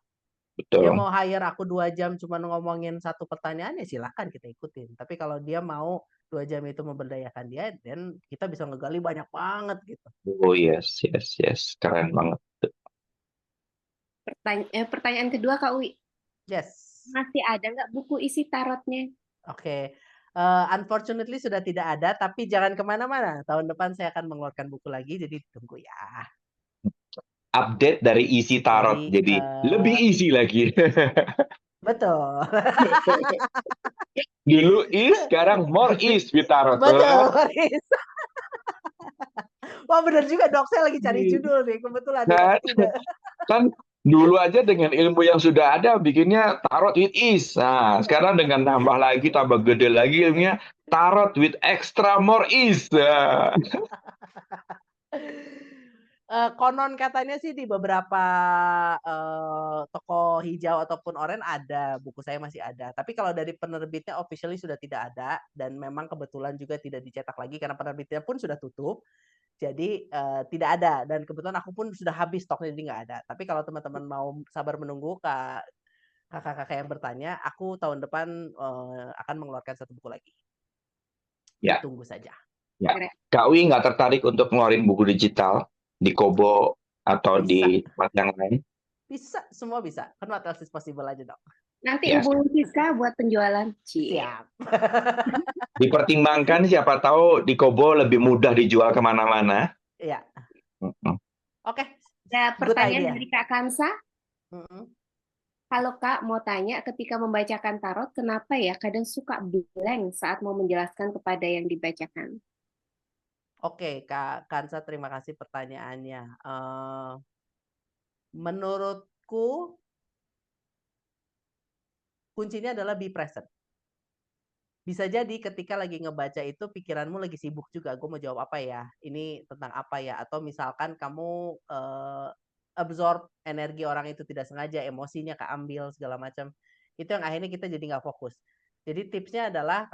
Dia Betul. mau hire aku 2 jam cuma ngomongin satu pertanyaan ya silakan kita ikutin. Tapi kalau dia mau 2 jam itu memberdayakan dia, dan kita bisa ngegali banyak banget gitu. Oh yes, yes, yes, keren banget. Pertanyaan kedua Kak Uwi, Yes. masih ada nggak buku isi tarotnya? Oke. Unfortunately sudah tidak ada, tapi jangan kemana-mana. Tahun depan saya akan mengeluarkan buku lagi, jadi tunggu ya. Update dari isi tarot, Jadi jadi lebih easy lagi. betul. Dulu is, sekarang more is di tarot. Betul, Boris. Wah benar juga dok, saya lagi cari judul nih, kebetulan Kan, dapat ide. kan dulu aja dengan ilmu yang sudah ada bikinnya tarot with is. Nah, sekarang dengan tambah lagi, tambah gede lagi ilmunya tarot with extra more is. Nah. Konon katanya sih di beberapa toko hijau ataupun oranye ada, buku saya masih ada. Tapi kalau dari penerbitnya officially sudah tidak ada, dan memang kebetulan juga tidak dicetak lagi karena penerbitnya pun sudah tutup. Jadi tidak ada, dan kebetulan aku pun sudah habis stoknya, jadi nggak ada. Tapi kalau teman-teman mau sabar menunggu, kakak-kakak yang bertanya, aku tahun depan akan mengeluarkan satu buku lagi. Ya, Ditunggu saja. ya. Kak Wi nggak tertarik untuk ngeluarin buku digital di Kobo atau Bisa, di tempat yang lain? bisa, semua bisa. Kan what else is possible aja dong. Nanti Yes. hubungi Siska buat penjualan. Siap. Dipertimbangkan, siapa tahu di Kobo lebih mudah dijual kemana-mana. Iya. Mm-mm. Oke. Ada Good pertanyaan idea. dari Kak Kansa. Mm-mm. Kalau Kak mau tanya, ketika membacakan tarot, kenapa ya kadang suka blank saat mau menjelaskan kepada yang dibacakan? Oke, Kak Kansa, terima kasih pertanyaannya. Menurutku kuncinya adalah be present. Bisa jadi ketika lagi ngebaca itu pikiranmu lagi sibuk juga, gue mau jawab apa ya, ini tentang apa ya, atau misalkan kamu absorb energi orang itu tidak sengaja, emosinya keambil segala macam, itu yang akhirnya kita jadi nggak fokus. Jadi tipsnya adalah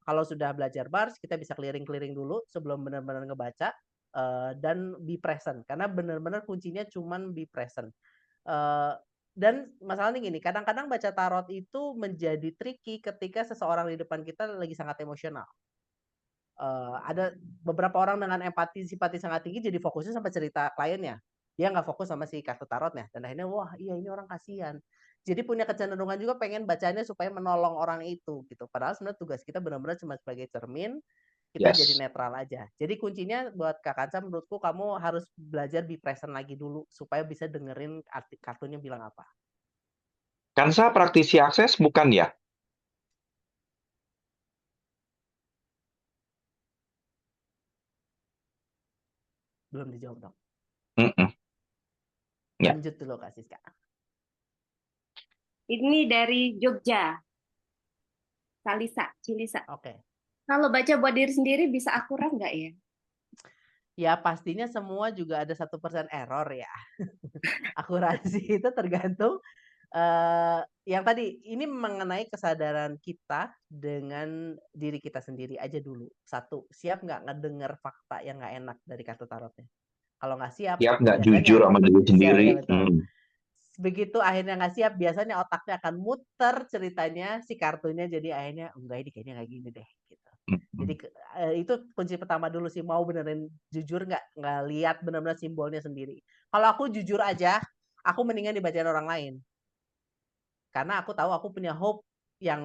kalau sudah belajar bars, kita bisa clearing dulu sebelum benar-benar ngebaca, dan be present, karena benar-benar kuncinya cuman be present. Eh, dan masalahnya gini, kadang-kadang baca tarot itu menjadi tricky ketika seseorang di depan kita lagi sangat emosional. Ada beberapa orang dengan empati, simpati sangat tinggi, jadi fokusnya sampai cerita kliennya. Dia nggak fokus sama si kartu tarotnya. Dan akhirnya, wah iya ini orang kasihan. Jadi punya kecenderungan juga pengen bacanya supaya menolong orang itu gitu. Padahal sebenarnya tugas kita benar-benar cuma sebagai cermin, kita jadi Yes. netral aja. Jadi kuncinya buat Kak Kansa, menurutku kamu harus belajar be present lagi dulu supaya bisa dengerin arti kartunya bilang apa. Kansa praktisi akses bukan ya? Belum dijawab dong. Mm-mm. Ya. Lanjut dulu Kak Siska. Ini dari Jogja, Cilisa. Oke. Kalau baca buat diri sendiri bisa akurat nggak ya? Ya pastinya semua juga ada 1% error ya. Akurasi itu tergantung yang tadi ini mengenai kesadaran kita dengan diri kita sendiri aja dulu. Satu, siap nggak ngedenger fakta yang nggak enak dari kartu tarotnya? Kalau nggak siap, Siap nggak jujur biasanya sama diri sendiri? ya betul. Begitu akhirnya nggak siap, biasanya otaknya akan muter ceritanya si kartunya, jadi akhirnya enggak, ini kayaknya nggak gini deh gitu. Jadi itu kunci pertama dulu sih, mau benerin jujur nggak lihat benar-benar simbolnya sendiri. Kalau aku jujur aja, aku mendingan dibacain orang lain. Karena aku tahu aku punya hope yang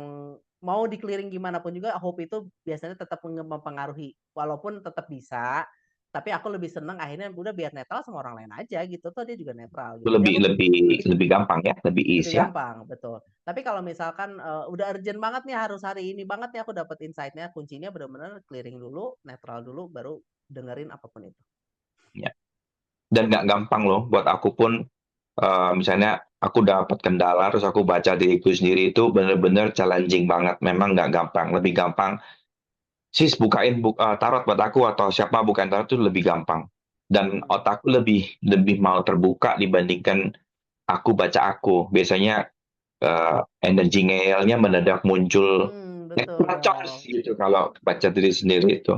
mau di-clearing gimana pun juga hope itu biasanya tetap mempengaruhi. Walaupun tetap bisa, tapi aku lebih seneng akhirnya udah biar netral sama orang lain aja gitu, toh dia juga netral Itu gitu. Jadi lebih aku lebih lebih lebih gampang ya, lebih lebih ease ya. gampang, betul. Tapi kalau misalkan, udah urgent banget nih, harus hari ini banget nih aku dapat insight-nya, kuncinya bener-bener clearing dulu, netral dulu, baru dengerin apapun itu. Ya. Dan nggak gampang loh buat aku pun, misalnya aku dapat kendala terus aku baca diriku sendiri itu bener-bener challenging banget. Memang nggak gampang. Lebih gampang, sis bukain tarot buat aku atau siapa bukain tarot itu lebih gampang. Dan otakku lebih lebih mau terbuka dibandingkan aku baca aku. Biasanya energi ngeyelnya mendadak muncul. Ngacos Betul, gitu kalau baca diri sendiri itu.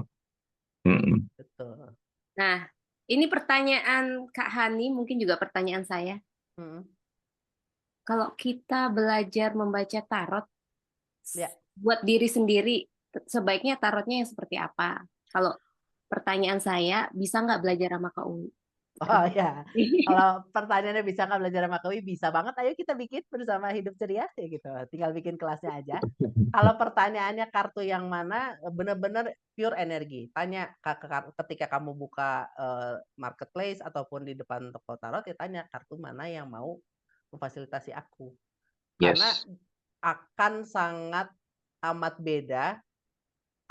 Mm-mm. betul. Nah, ini pertanyaan Kak Hani, mungkin juga pertanyaan saya. Mhm, Kalau kita belajar membaca tarot ya. buat diri sendiri, sebaiknya tarotnya yang seperti apa? Kalau pertanyaan saya, bisa nggak belajar sama Kak Uli? Oh ya, kalau pertanyaannya bisa nggak belajar sama Kawi? Bisa banget, ayo kita bikin bersama Hidup Ceria ya gitu. Tinggal bikin kelasnya aja. Kalau pertanyaannya kartu yang mana, bener-bener pure energi. Tanya ketika kamu buka marketplace ataupun di depan toko tarot, ya tanya kartu mana yang mau memfasilitasi aku. Karena Yes. akan sangat amat beda.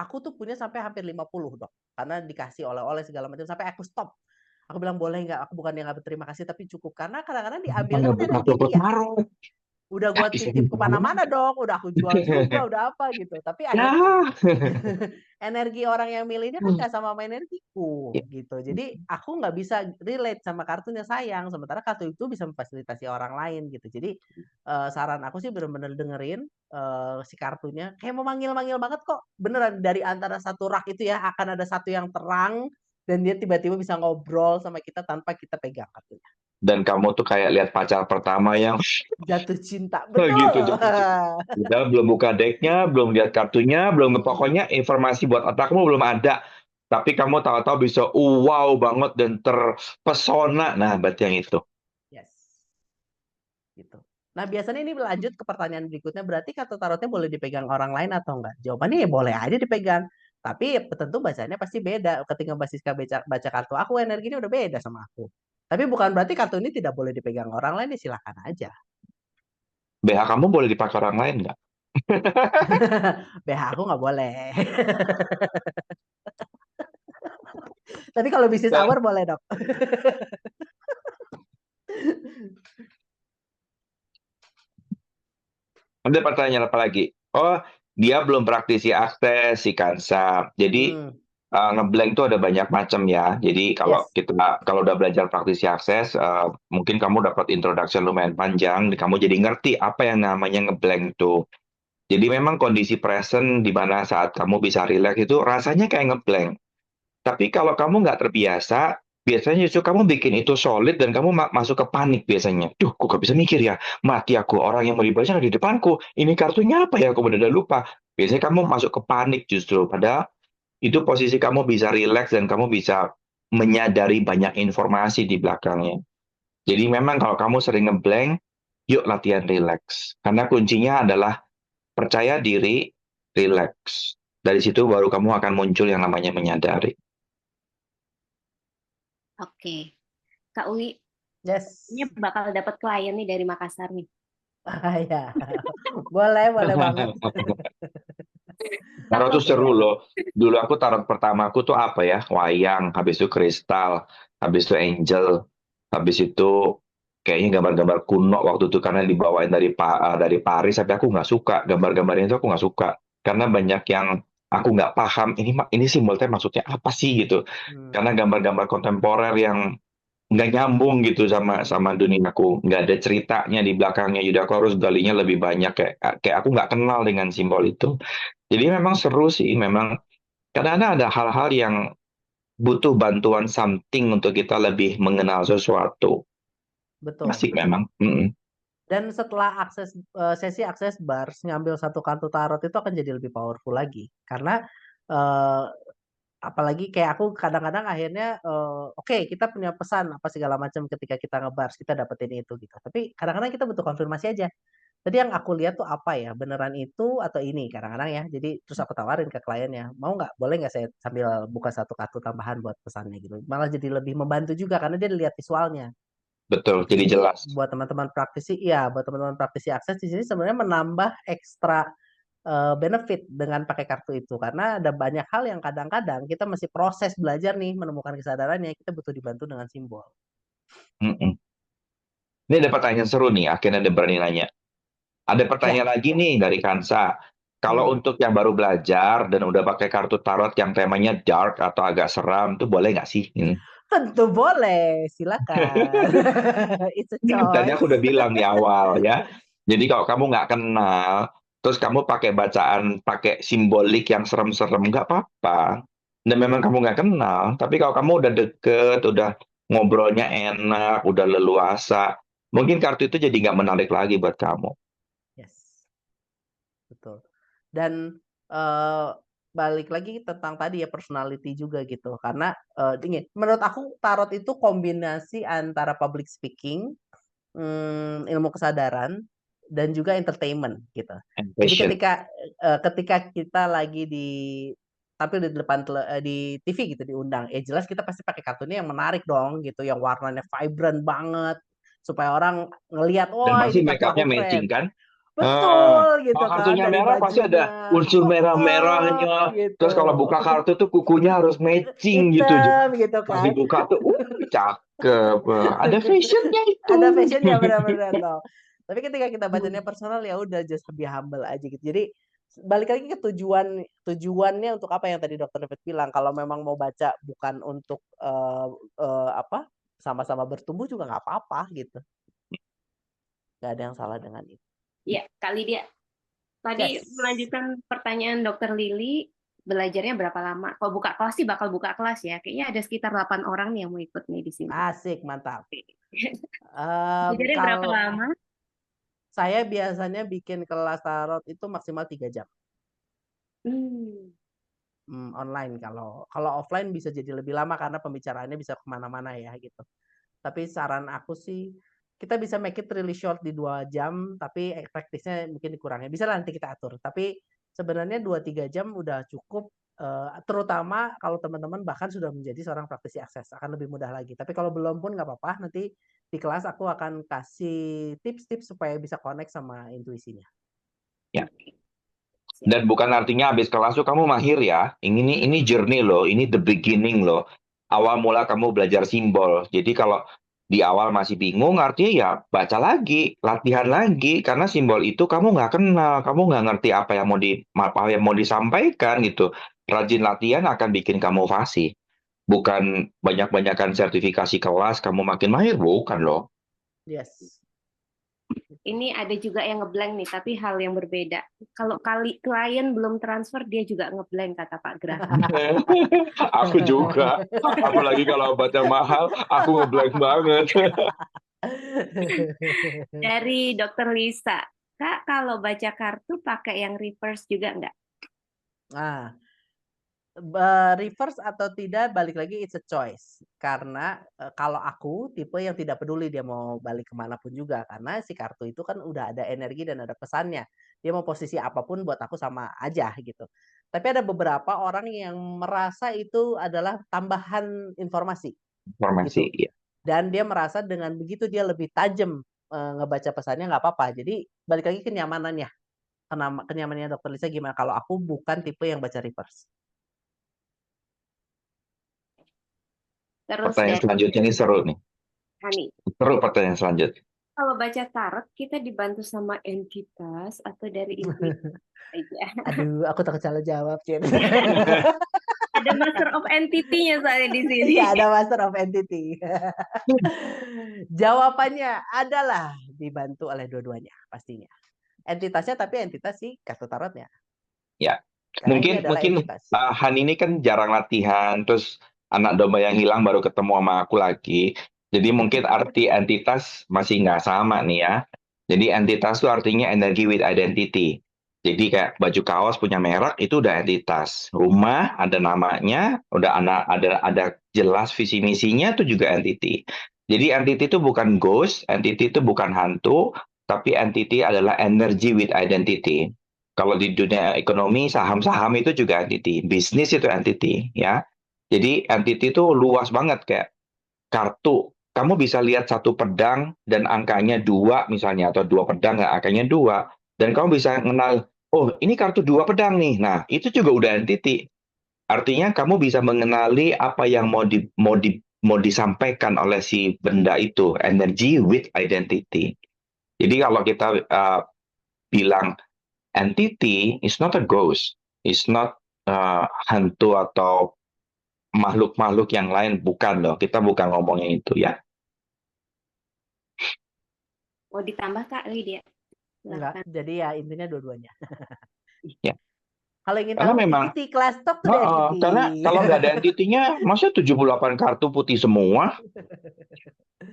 Aku tuh punya sampai hampir 50 dok. Karena dikasih oleh-oleh segala macam sampai aku stop. Aku bilang boleh nggak? Aku bukan yang nggak berterima kasih tapi cukup karena kadang-kadang diambilnya kan Nggak energi takut dia. marah. Udah Ya, gue bisa titip kemana-mana dong, udah aku jual juga, udah apa gitu. Tapi akhirnya Ya. energi orang yang milihnya kan nggak sama energiku gitu. Jadi aku nggak bisa relate sama kartunya sayang. Sementara kartu itu bisa memfasilitasi orang lain gitu. Jadi saran aku sih bener-bener dengerin si kartunya. Kayak mau manggil-manggil banget kok. Beneran dari antara satu rak itu ya akan ada satu yang terang dan dia tiba-tiba bisa ngobrol sama kita tanpa kita pegang kartunya. Dan kamu tuh kayak lihat pacar pertama yang Jatuh cinta, betul. gitu. Kita belum buka decknya, belum lihat kartunya, belum pokoknya informasi buat otakmu belum ada. Tapi kamu tahu-tahu bisa wow banget dan terpesona. Nah, berarti yang itu. Yes. Gitu. Nah, biasanya ini lanjut ke pertanyaan berikutnya, berarti kartu tarotnya boleh dipegang orang lain atau enggak? Jawabannya ya boleh aja dipegang. Tapi tentu bacanya pasti beda. Ketika Mbak Siska baca kartu aku, energinya udah beda sama aku. Tapi bukan berarti kartu ini tidak boleh dipegang orang lain, ya silakan aja. BH kamu boleh dipakai orang lain nggak? BH aku nggak boleh. Tapi kalau bisnis Nah, hour boleh dok. ada pertanyaan apa lagi? Oh, dia belum praktisi akses si Kansa. Jadi Hmm, ngeblank tuh ada banyak macam ya. Jadi yes. kalau udah belajar praktisi akses, mungkin kamu dapat introduction lumayan panjang, kamu jadi ngerti apa yang namanya ngeblank tuh. Jadi memang kondisi present di mana saat kamu bisa relax itu rasanya kayak ngeblank. Tapi kalau kamu nggak terbiasa, biasanya justru kamu bikin itu solid dan kamu masuk ke panik biasanya. Duh, kok gak bisa mikir ya? Mati aku, orang yang mau dibaca ada di depanku. Ini kartunya apa ya? Aku benar-benar lupa. Biasanya kamu masuk ke panik justru. Padahal itu posisi kamu bisa relax dan kamu bisa menyadari banyak informasi di belakangnya. Jadi memang kalau kamu sering ngeblank, yuk latihan relax. Karena kuncinya adalah percaya diri, relax. Dari situ baru kamu akan muncul yang namanya menyadari. Oke, Kak Uli, Yes. ini bakal dapat klien nih dari Makassar nih. Ya. Boleh, boleh banget. Tarot tuh Iya. seru loh. Dulu aku tarot pertama aku tuh apa ya? Wayang, habis itu kristal, habis itu angel, habis itu kayaknya gambar-gambar kuno waktu itu karena dibawain dari Paris, tapi aku nggak suka gambar-gambarnya itu aku nggak suka karena banyak yang aku nggak paham ini simbolnya maksudnya apa sih gitu. Hmm, Karena gambar-gambar kontemporer yang nggak nyambung gitu sama sama duniaku, nggak ada ceritanya di belakangnya. Jadi aku harus galinya lebih banyak kayak kayak aku nggak kenal dengan simbol itu. Jadi memang seru sih, memang kadang-kadang ada hal-hal yang butuh bantuan something untuk kita lebih mengenal sesuatu. betul. Asik memang. Mm-mm. Dan setelah sesi akses bars, ngambil satu kartu tarot itu akan jadi lebih powerful lagi. Karena eh, apalagi kayak aku kadang-kadang akhirnya oke, kita punya pesan apa segala macam ketika kita ngebars kita dapetin itu gitu. Tapi kadang-kadang kita butuh konfirmasi aja. tadi yang aku lihat tuh apa ya, beneran itu atau ini kadang-kadang ya. Jadi terus aku tawarin ke kliennya, mau nggak, boleh nggak saya sambil buka satu kartu tambahan buat pesannya gitu. Malah jadi lebih membantu juga karena dia lihat visualnya. Betul, jadi Jadi jelas. buat teman-teman praktisi, iya buat teman-teman praktisi akses di sini sebenarnya menambah ekstra benefit dengan pakai kartu itu karena ada banyak hal yang kadang-kadang kita masih proses belajar nih menemukan kesadarannya, kita butuh dibantu dengan simbol. Mm-mm. Ini ada pertanyaan seru nih, akhirnya ada berani nanya. Ada Ya, pertanyaan lagi nih dari Kansa. Kalau untuk yang baru belajar dan udah pakai kartu tarot yang temanya dark atau agak seram, tuh boleh nggak sih? tentu boleh, silakan. It's a Tadi aku choice. udah bilang di awal ya. Jadi kalau kamu nggak kenal, terus kamu pakai bacaan, pakai simbolik yang serem-serem, nggak apa-apa. Dan memang kamu nggak kenal. Tapi kalau kamu udah deket, udah ngobrolnya enak, udah leluasa, mungkin kartu itu jadi nggak menarik lagi buat kamu. Yes, betul. Dan eh, balik lagi tentang tadi ya personality juga gitu. Karena ini menurut aku tarot itu kombinasi antara public speaking, ilmu kesadaran, dan juga entertainment gitu. And Jadi passion. ketika kita lagi tampil di depan di TV gitu diundang, ya jelas kita pasti pakai kartunya yang menarik dong gitu, yang warnanya vibrant banget supaya orang ngelihat, Dan wah pasti ini make kartu aku up-nya matching keren. kan? Betul gitu Kalau kan, kartunya dari merah pasti ada bajunya, unsur merah-merahnya. gitu. Terus kalau buka kartu tuh kukunya harus matching gitu. Hitam gitu Pas kan. dibuka tuh, cakep. Ada fashionnya itu. Ada fashionnya benar-benar dong. Tapi ketika kita bacanya personal ya udah just lebih humble aja gitu. Jadi balik lagi ke tujuannya untuk apa yang tadi Dokter David bilang. Kalau memang mau baca bukan untuk apa sama-sama bertumbuh juga nggak apa-apa gitu. Nggak ada yang salah dengan itu. Iya, Kak Lydia. Tadi Yes. melanjutkan pertanyaan Dokter Lili, belajarnya berapa lama? Kalau buka kelas sih bakal buka kelas ya. Kayaknya ada sekitar 8 orang nih yang mau ikut nih di sini. Asik, mantap. Belajarnya berapa Kalau lama? saya biasanya bikin kelas tarot itu maksimal 3 jam. Online. Kalau offline bisa jadi lebih lama karena pembicaraannya bisa kemana-mana ya gitu. Tapi saran aku sih kita bisa make it really short di 2 jam, tapi praktisnya mungkin dikurangi. Bisa lah nanti kita atur. Tapi sebenarnya 2-3 jam udah cukup, terutama kalau teman-teman bahkan sudah menjadi seorang praktisi akses, akan lebih mudah lagi. Tapi kalau belum pun nggak apa-apa, nanti di kelas aku akan kasih tips-tips supaya bisa connect sama intuisinya. Ya. Dan bukan artinya habis kelas tuh kamu mahir ya. Ini journey loh, ini the beginning loh. Awal mula kamu belajar simbol. Jadi kalau di awal masih bingung, artinya ya baca lagi, latihan lagi. Karena simbol itu kamu nggak kenal, kamu nggak ngerti apa yang mau disampaikan gitu. Rajin latihan akan bikin kamu fasih. Bukan banyak-banyakan sertifikasi kelas, kamu makin mahir, bukan loh. Yes. Ini ada juga yang ngeblank nih, tapi hal yang berbeda. Kalau klien belum transfer, dia juga ngeblank, kata Pak Graf. Aku juga. Apalagi kalau obatnya mahal, aku ngeblank banget. Dari Dokter Lisa, Kak, kalau baca kartu pakai yang reverse juga nggak? Nah, reverse atau tidak balik lagi it's a choice. Karena kalau aku tipe yang tidak peduli dia mau balik kemanapun juga. Karena si kartu itu kan udah ada energi dan ada pesannya. Dia mau posisi apapun buat aku sama aja gitu. Tapi ada beberapa orang yang merasa itu adalah tambahan informasi Informasi, gitu. ya. Dan dia merasa dengan begitu dia lebih tajam ngebaca pesannya nggak apa-apa. Jadi balik lagi kenyamanannya. Kenyamanannya Dokter Lisa gimana? Kalau aku bukan tipe yang baca reverse. Terus Pertanyaan dari selanjutnya ini seru nih. Hani, Seru pertanyaan selanjutnya. kalau baca tarot, kita dibantu sama entitas atau dari intuisi aja? Aduh, aku takut salah jawab, Cin. Ada master of entity-nya soalnya di sini. Iya, ada master of entity. Jawabannya adalah dibantu oleh dua-duanya pastinya. Entitasnya tapi entitas si kartu tarotnya. Ya, Karena ini adalah mungkin entitas. Han ini kan jarang latihan, terus anak domba yang hilang baru ketemu sama aku lagi. Jadi mungkin arti entitas masih nggak sama nih ya. Jadi entitas itu artinya energy with identity. Jadi kayak baju kaos punya merek itu udah entitas. Rumah ada namanya, udah ada jelas visi misinya itu juga entity. Jadi entity itu bukan ghost, entity itu bukan hantu, tapi entity adalah energy with identity. Kalau di dunia ekonomi, saham-saham itu juga entity, bisnis itu entity, ya. Jadi entity itu luas banget kayak kartu. Kamu bisa lihat satu pedang dan angkanya 2 misalnya, atau 2 pedang dan angkanya 2. Dan kamu bisa mengenal, oh ini kartu 2 pedang nih. Nah, itu juga udah entity. Artinya kamu bisa mengenali apa yang mau disampaikan oleh si benda itu, energy with identity. Jadi kalau kita bilang entity is not a ghost, is not hantu atau makhluk-makhluk yang lain, bukan loh. Kita bukan ngomongnya itu ya. Mau ditambah Kak Lydia? Enggak, Silakan. jadi ya intinya dua-duanya. Ya. Kalau ingin Karena tahu memang entity, kelas talk tuh entity. karena kalau nggak ada entity-nya, masa 78 kartu putih semua?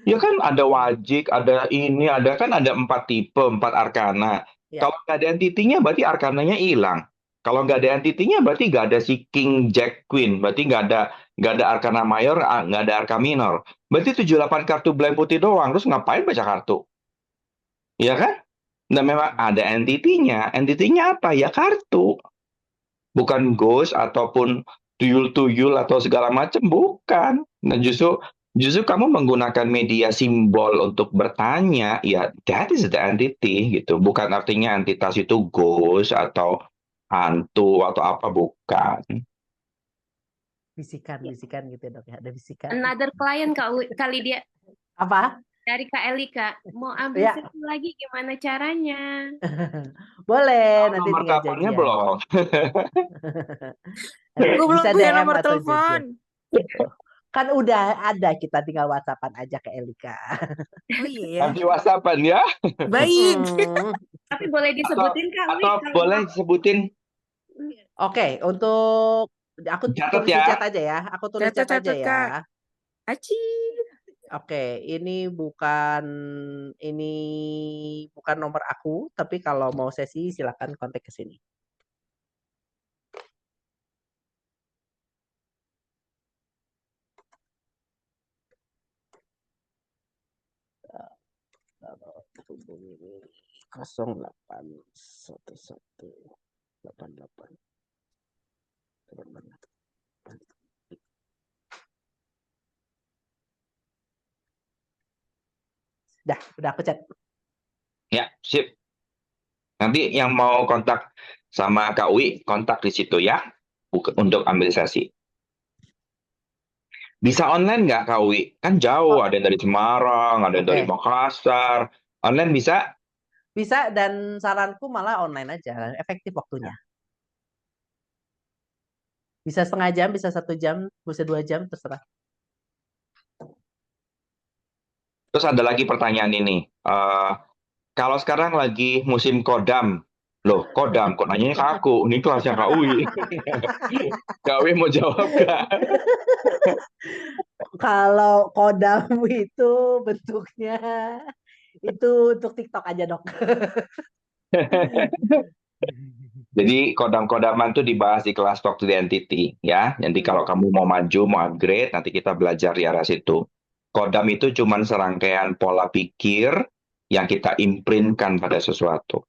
Ya kan ada wajik, ada ini, kan ada 4 tipe, 4 arkana. Ya. Kalau nggak ada entity-nya, berarti arkananya hilang. Kalau nggak ada entity-nya, berarti nggak ada si King, Jack, Queen. Berarti nggak ada arkana mayor, nggak ada arka minor. Berarti 78 kartu blank putih doang. Terus ngapain baca kartu? Ya kan? Nah, memang ada entity-nya. Entity-nya apa? Ya kartu. Bukan ghost ataupun tuyul-tuyul atau segala macam, bukan. Nah, justru kamu menggunakan media simbol untuk bertanya, ya that is the entity gitu. Bukan artinya entitas itu ghost atau hantu atau apa, bukan. Bisikan gitu ya dok ya, ada bisikan. Another client Kak Lydia. Apa? Dari Kak Elika. Mau ambil Ya. sesi lagi gimana caranya? Boleh, nanti Nomor tinggal teleponnya janjian. belum. Gue belum Bisa punya DM nomor atau telepon. Kan udah ada, kita tinggal WhatsAppan aja ke Elika. Oh iya ya. Nanti WhatsAppan ya. Baik. Tapi boleh disebutin Kak Wi, Atau kalau boleh sebutin. Oke, untuk aku Catat tulis di ya. chat aja ya. Aku tulis chat aja Catat, ya. Kak. Aci. Oke, ini bukan nomor aku, tapi kalau mau sesi silakan kontak ke sini. Hubungi 081188. Udah aku chat. Ya, sip. Nanti yang mau kontak sama Kak Wi, kontak di situ ya, untuk ambil sesi. Bisa online nggak Kak Wi? Kan jauh, ada yang dari Semarang, ada yang dari Makassar. Online bisa? Bisa, dan saranku malah online aja, efektif waktunya. Bisa setengah jam, bisa 1 jam, bisa 2 jam, terserah. Terus ada lagi pertanyaan ini. Kalau sekarang lagi musim kodam, loh kodam, kok nanyanya ke aku? Ini kelasnya Kak Wi. Kak Wi mau jawab nggak? Kalau kodam itu bentuknya itu untuk TikTok aja dok. Jadi kodam-kodaman itu dibahas di kelas Talk to the Entity ya. Nanti kalau kamu mau maju, mau upgrade, nanti kita belajar di arah situ. Kodam itu cuma serangkaian pola pikir yang kita imprintkan pada sesuatu.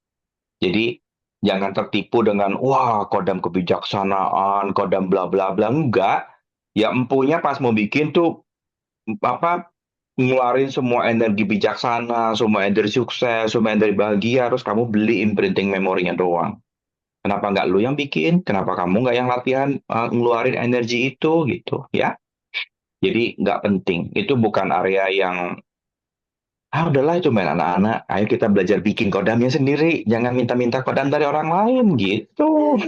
Jadi jangan tertipu dengan wah kodam kebijaksanaan, kodam bla bla bla, enggak. Ya empunya pas mau bikin tuh apa, ngeluarin semua energi bijaksana, semua energi sukses, semua energi bahagia, terus kamu beli imprinting memorinya doang. Kenapa nggak lu yang bikin? Kenapa kamu nggak yang latihan ngeluarin energi itu gitu ya? Jadi nggak penting. Itu bukan area yang udahlah itu main anak-anak. Ayo kita belajar bikin kodamnya sendiri. Jangan minta-minta kodam dari orang lain gitu.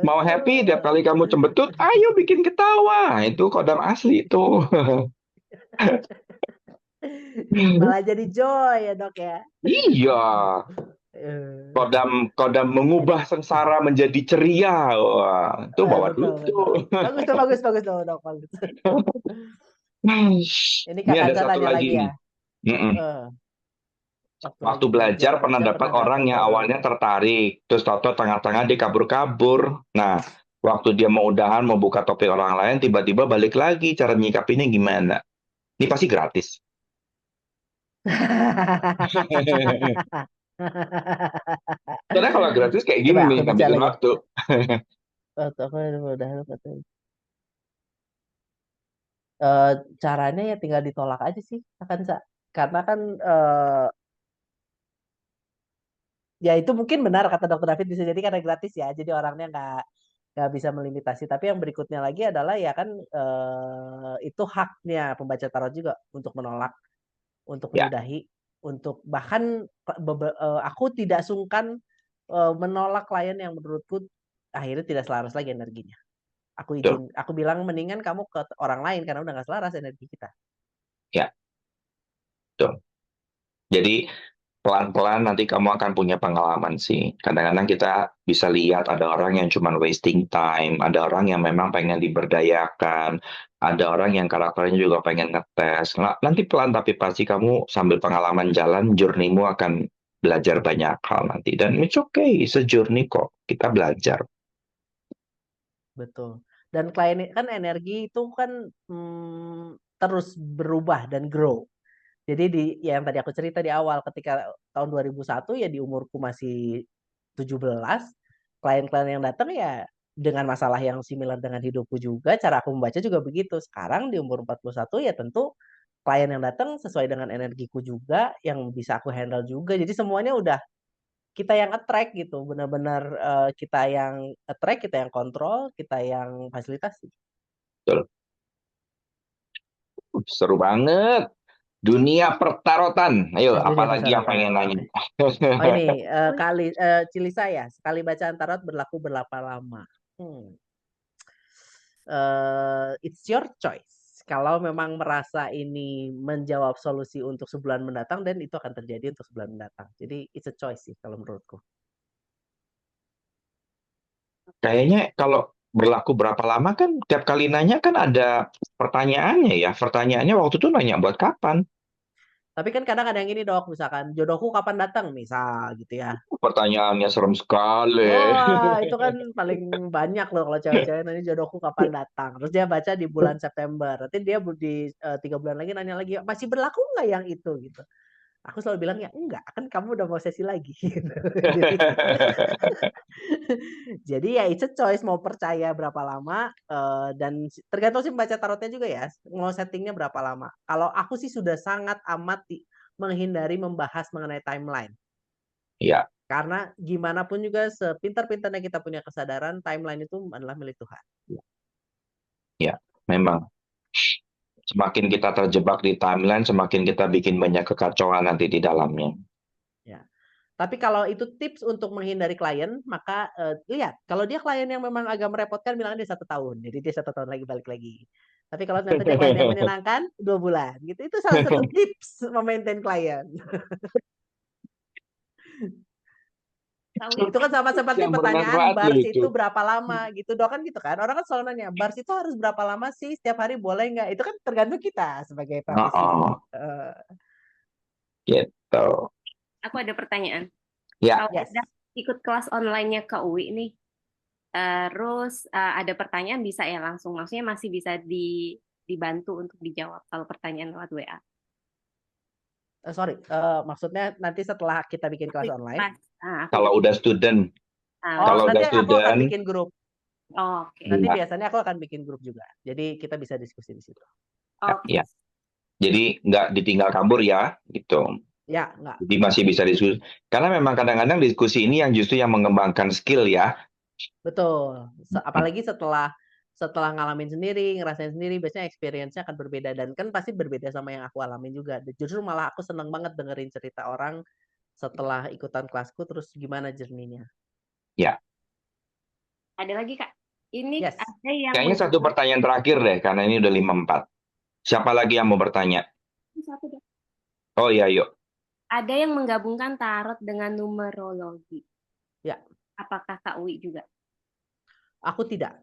Mau happy tiap kali kamu cembetut, ayo bikin ketawa. Itu kodam asli itu. Malah jadi joy ya dok ya. Iya. Kodam mengubah sengsara menjadi ceria. Wah, itu bawa duit tuh. Bagus dok. Ini Ini ada kakak satu tanya lagi lagi nih. ya. Waktu belajar pernah dapat orang yang awalnya tertarik, terus tahu-tahu tengah-tengah dia kabur-kabur. Nah, waktu dia mau udahan, mau buka topik orang lain, tiba-tiba balik lagi. Cara nyikapinnya gimana? Ini pasti gratis. Karena kalau gratis kayak gini Coba nih, aku baca ngabisin lagi. waktu. Aku udah lupa tuh. Caranya ya tinggal ditolak aja sih, akan karena kan ya itu mungkin benar kata dokter David bisa jadi karena gratis ya, jadi orangnya nggak bisa melimitasi. Tapi yang berikutnya lagi adalah ya kan itu haknya pembaca tarot juga untuk menolak, untuk Ya, menyudahi, untuk bahkan aku tidak sungkan menolak klien yang menurutku akhirnya tidak selaras lagi energinya. betul. Aku bilang mendingan kamu ke orang lain karena udah nggak selaras energi kita. Ya, betul. Jadi pelan-pelan nanti kamu akan punya pengalaman sih. Kadang-kadang kita bisa lihat ada orang yang cuma wasting time, ada orang yang memang pengen diberdayakan, ada orang yang karakternya juga pengen ngetes. Nanti pelan tapi pasti kamu sambil pengalaman jalan, journey-mu akan belajar banyak hal nanti. Dan it's okay, journey kok. Kita belajar. Betul. Dan klien kan energi itu kan terus berubah dan grow. Jadi yang tadi aku cerita di awal ketika tahun 2001 ya di umurku masih 17, klien-klien yang datang ya dengan masalah yang similar dengan hidupku juga, cara aku membaca juga begitu. Sekarang di umur 41 ya tentu klien yang datang sesuai dengan energiku juga, yang bisa aku handle juga. Jadi semuanya udah kita yang attract gitu, benar-benar kita yang attract, kita yang kontrol, kita yang fasilitasi. Betul. Seru banget. Dunia pertarotan. Ayo, Dunia apalagi yang persyaratan. pengen nanya? Oh ini Cilisa ya, sekali bacaan tarot berlaku berapa lama? It's your choice. Kalau memang merasa ini menjawab solusi untuk sebulan mendatang, dan itu akan terjadi untuk sebulan mendatang. Jadi it's a choice sih kalau menurutku. Kayaknya kalau berlaku berapa lama kan tiap kali nanya kan ada pertanyaannya ya. Pertanyaannya waktu itu nanya buat kapan? Tapi kan kadang ada yang ini dok, misalkan jodohku kapan datang, misal gitu ya. Pertanyaannya serem sekali. Wah, itu kan paling banyak loh kalau cewek-cewek nanya jodohku kapan datang. Terus dia baca di bulan September. Nanti dia di 3 bulan lagi nanya lagi, masih berlaku nggak yang itu gitu. Aku selalu bilang ya enggak, kan kamu udah mau sesi lagi. Gitu. Jadi ya it's a choice mau percaya berapa lama dan tergantung sih membaca tarotnya juga ya, mau settingnya berapa lama. Kalau aku sih sudah sangat amat menghindari membahas mengenai timeline. Ya, Karena gimana pun juga sepintar-pintarnya kita punya kesadaran, timeline itu adalah milik Tuhan. ya, memang. Semakin kita terjebak di timeline, semakin kita bikin banyak kekacauan nanti di dalamnya. Ya. Tapi kalau itu tips untuk menghindari klien, maka lihat kalau dia klien yang memang agak merepotkan, bilang dia 1 tahun, jadi dia 1 tahun lagi balik lagi. Tapi kalau ternyata dia klien yang menyenangkan, 2 bulan, gitu. Itu salah satu tips memaintain klien. Itu kan sama seperti Yang pertanyaan bermanfaat loh bars itu. itu berapa lama gitu, dok kan gitu kan. Orang kan selalu nanya bars itu harus berapa lama sih, setiap hari boleh nggak? Itu kan tergantung kita sebagai praktisi. Oh, gitu. Aku ada pertanyaan. Ya, Kalau Yes. udah ikut kelas online-nya ke UI nih, terus ada pertanyaan bisa ya langsung, maksudnya masih bisa dibantu untuk dijawab kalau pertanyaan lewat WA. Sorry, maksudnya nanti setelah kita bikin kelas online. kalau udah student, kalau Nanti udah aku akan student, bikin grup. Oke. Nanti ya, biasanya aku akan bikin grup juga. Jadi kita bisa diskusi di situ. Oke. ya. Jadi nggak ditinggal kabur ya, gitu. Ya, enggak. Jadi masih bisa diskusi. Karena memang kadang-kadang diskusi ini yang justru yang mengembangkan skill ya. Betul. Apalagi setelah ngalamin sendiri, ngerasain sendiri, biasanya experience-nya akan berbeda dan kan pasti berbeda sama yang aku alamin juga. Justru malah aku seneng banget dengerin cerita orang setelah ikutan kelasku terus gimana journey-nya. Ya. Ada lagi Kak? Ini Yes. ada yang Kayaknya satu pertanyaan terakhir deh, karena ini udah 5-4. Siapa lagi yang mau bertanya? Satu deh. Oh iya, yuk. Ada yang menggabungkan tarot dengan numerologi. Ya. Apakah Kak Uwi juga? Aku tidak.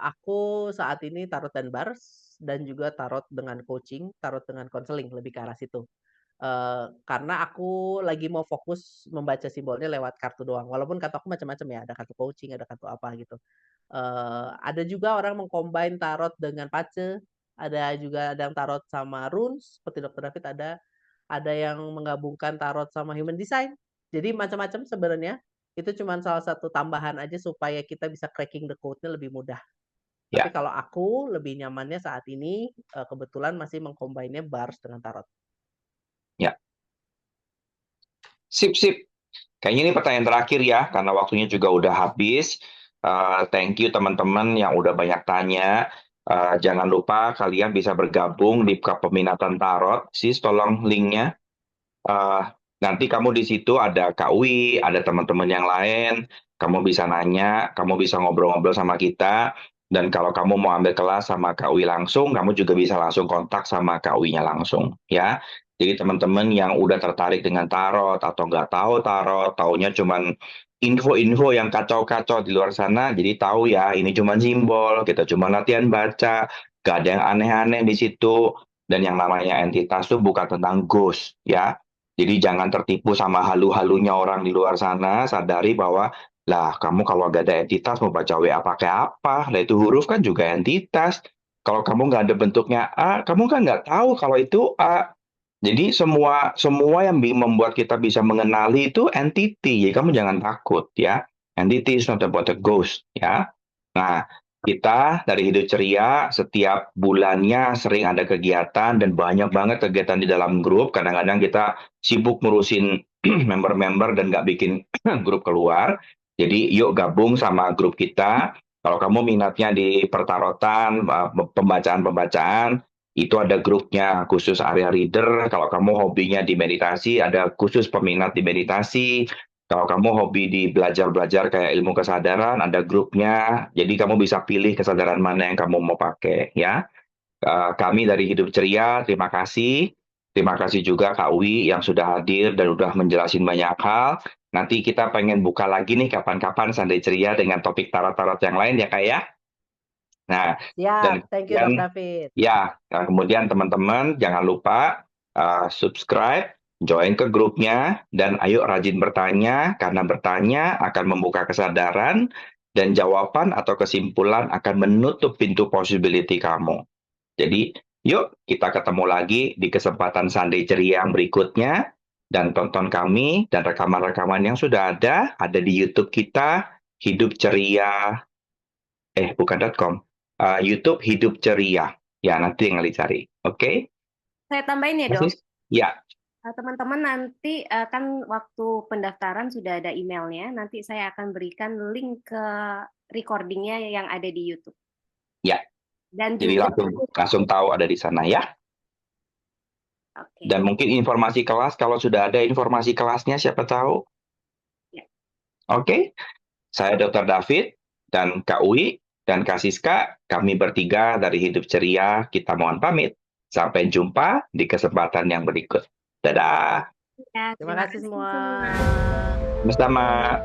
Aku saat ini tarot dan bars dan juga tarot dengan coaching, tarot dengan konseling, lebih ke arah situ. Karena aku lagi mau fokus membaca simbolnya lewat kartu doang. Walaupun kartu aku macam-macam ya, ada kartu coaching, ada kartu apa gitu. Ada juga orang mengcombine tarot dengan pace, ada juga ada yang tarot sama runes, seperti Dokter David ada. ada yang menggabungkan tarot sama human design. Jadi macam-macam sebenarnya. Itu cuma salah satu tambahan aja supaya kita bisa cracking the code-nya lebih mudah. Tapi Ya, kalau aku lebih nyamannya saat ini kebetulan masih mengcombine-nya bars dengan tarot. ya. Sip. Kayaknya ini pertanyaan terakhir ya, karena waktunya juga udah habis. Thank you teman-teman yang udah banyak tanya. Jangan lupa kalian bisa bergabung di Peminatan Tarot. Sis, tolong linknya. Eh, Nanti kamu di situ ada Kak Wi, ada teman-teman yang lain. Kamu bisa nanya, kamu bisa ngobrol-ngobrol sama kita. Dan kalau kamu mau ambil kelas sama Kak Wi langsung, kamu juga bisa langsung kontak sama Kak Wi-nya langsung, ya. Jadi teman-teman yang udah tertarik dengan tarot atau nggak tahu tarot, taunya cuman info-info yang kacau-kacau di luar sana, jadi tahu ya ini cuman simbol, kita cuma latihan baca, gak ada yang aneh-aneh di situ. Dan yang namanya entitas itu bukan tentang ghost, ya. Jadi jangan tertipu sama halu-halunya orang di luar sana, sadari bahwa lah kamu kalau gak ada entitas mau baca WA pakai apa? Lah itu huruf kan juga entitas. Kalau kamu nggak ada bentuknya A, kamu kan nggak tahu kalau itu A. Jadi semua semua yang membuat kita bisa mengenali itu entity. Jadi kamu jangan takut ya. Entity is not about a ghost ya. Nah, kita dari Hidup Ceria setiap bulannya sering ada kegiatan dan banyak banget kegiatan di dalam grup. Kadang-kadang kita sibuk ngurusin member-member dan nggak bikin grup keluar. Jadi yuk gabung sama grup kita. Kalau kamu minatnya di pertarotan, pembacaan-pembacaan, itu ada grupnya khusus area reader. Kalau kamu hobinya di meditasi, ada khusus peminat di meditasi. Kalau kamu hobi di belajar-belajar kayak ilmu kesadaran, ada grupnya. Jadi kamu bisa pilih kesadaran mana yang kamu mau pakai, ya. Kami dari Hidup Ceria, terima kasih. Terima kasih juga Kak Wi yang sudah hadir dan udah menjelasin banyak hal. Nanti kita pengen buka lagi nih kapan-kapan Sunday Ceria dengan topik tarot-tarot yang lain ya Kak ya. Nah, dan Siap, thank you Dok kemudian David. ya, kemudian teman-teman jangan lupa subscribe, join ke grupnya, dan ayo rajin bertanya, karena bertanya akan membuka kesadaran, dan jawaban atau kesimpulan akan menutup pintu possibility kamu. Jadi, yuk kita ketemu lagi di kesempatan Sunday Ceria yang berikutnya, dan tonton kami dan rekaman-rekaman yang sudah ada di YouTube kita, Hidup Ceria, bukan.com, YouTube Hidup Ceria. Ya, nanti tinggal dicari. Oke? Saya tambahin ya, Dok. Persis? Ya, Teman-teman nanti kan waktu pendaftaran sudah ada emailnya. Nanti saya akan berikan link ke recordingnya yang ada di YouTube. ya. Dan Jadi juga langsung tahu ada di sana ya. Oke. Dan mungkin informasi kelas, kalau sudah ada informasi kelasnya, siapa tahu. Ya. Oke? Saya Dr. David dan Kak Uwi dan Kak Siska, kami bertiga dari Hidup Ceria, kita mohon pamit. Sampai jumpa di kesempatan yang berikut. Dadah. Ya, Terima kasih semua. Bersama.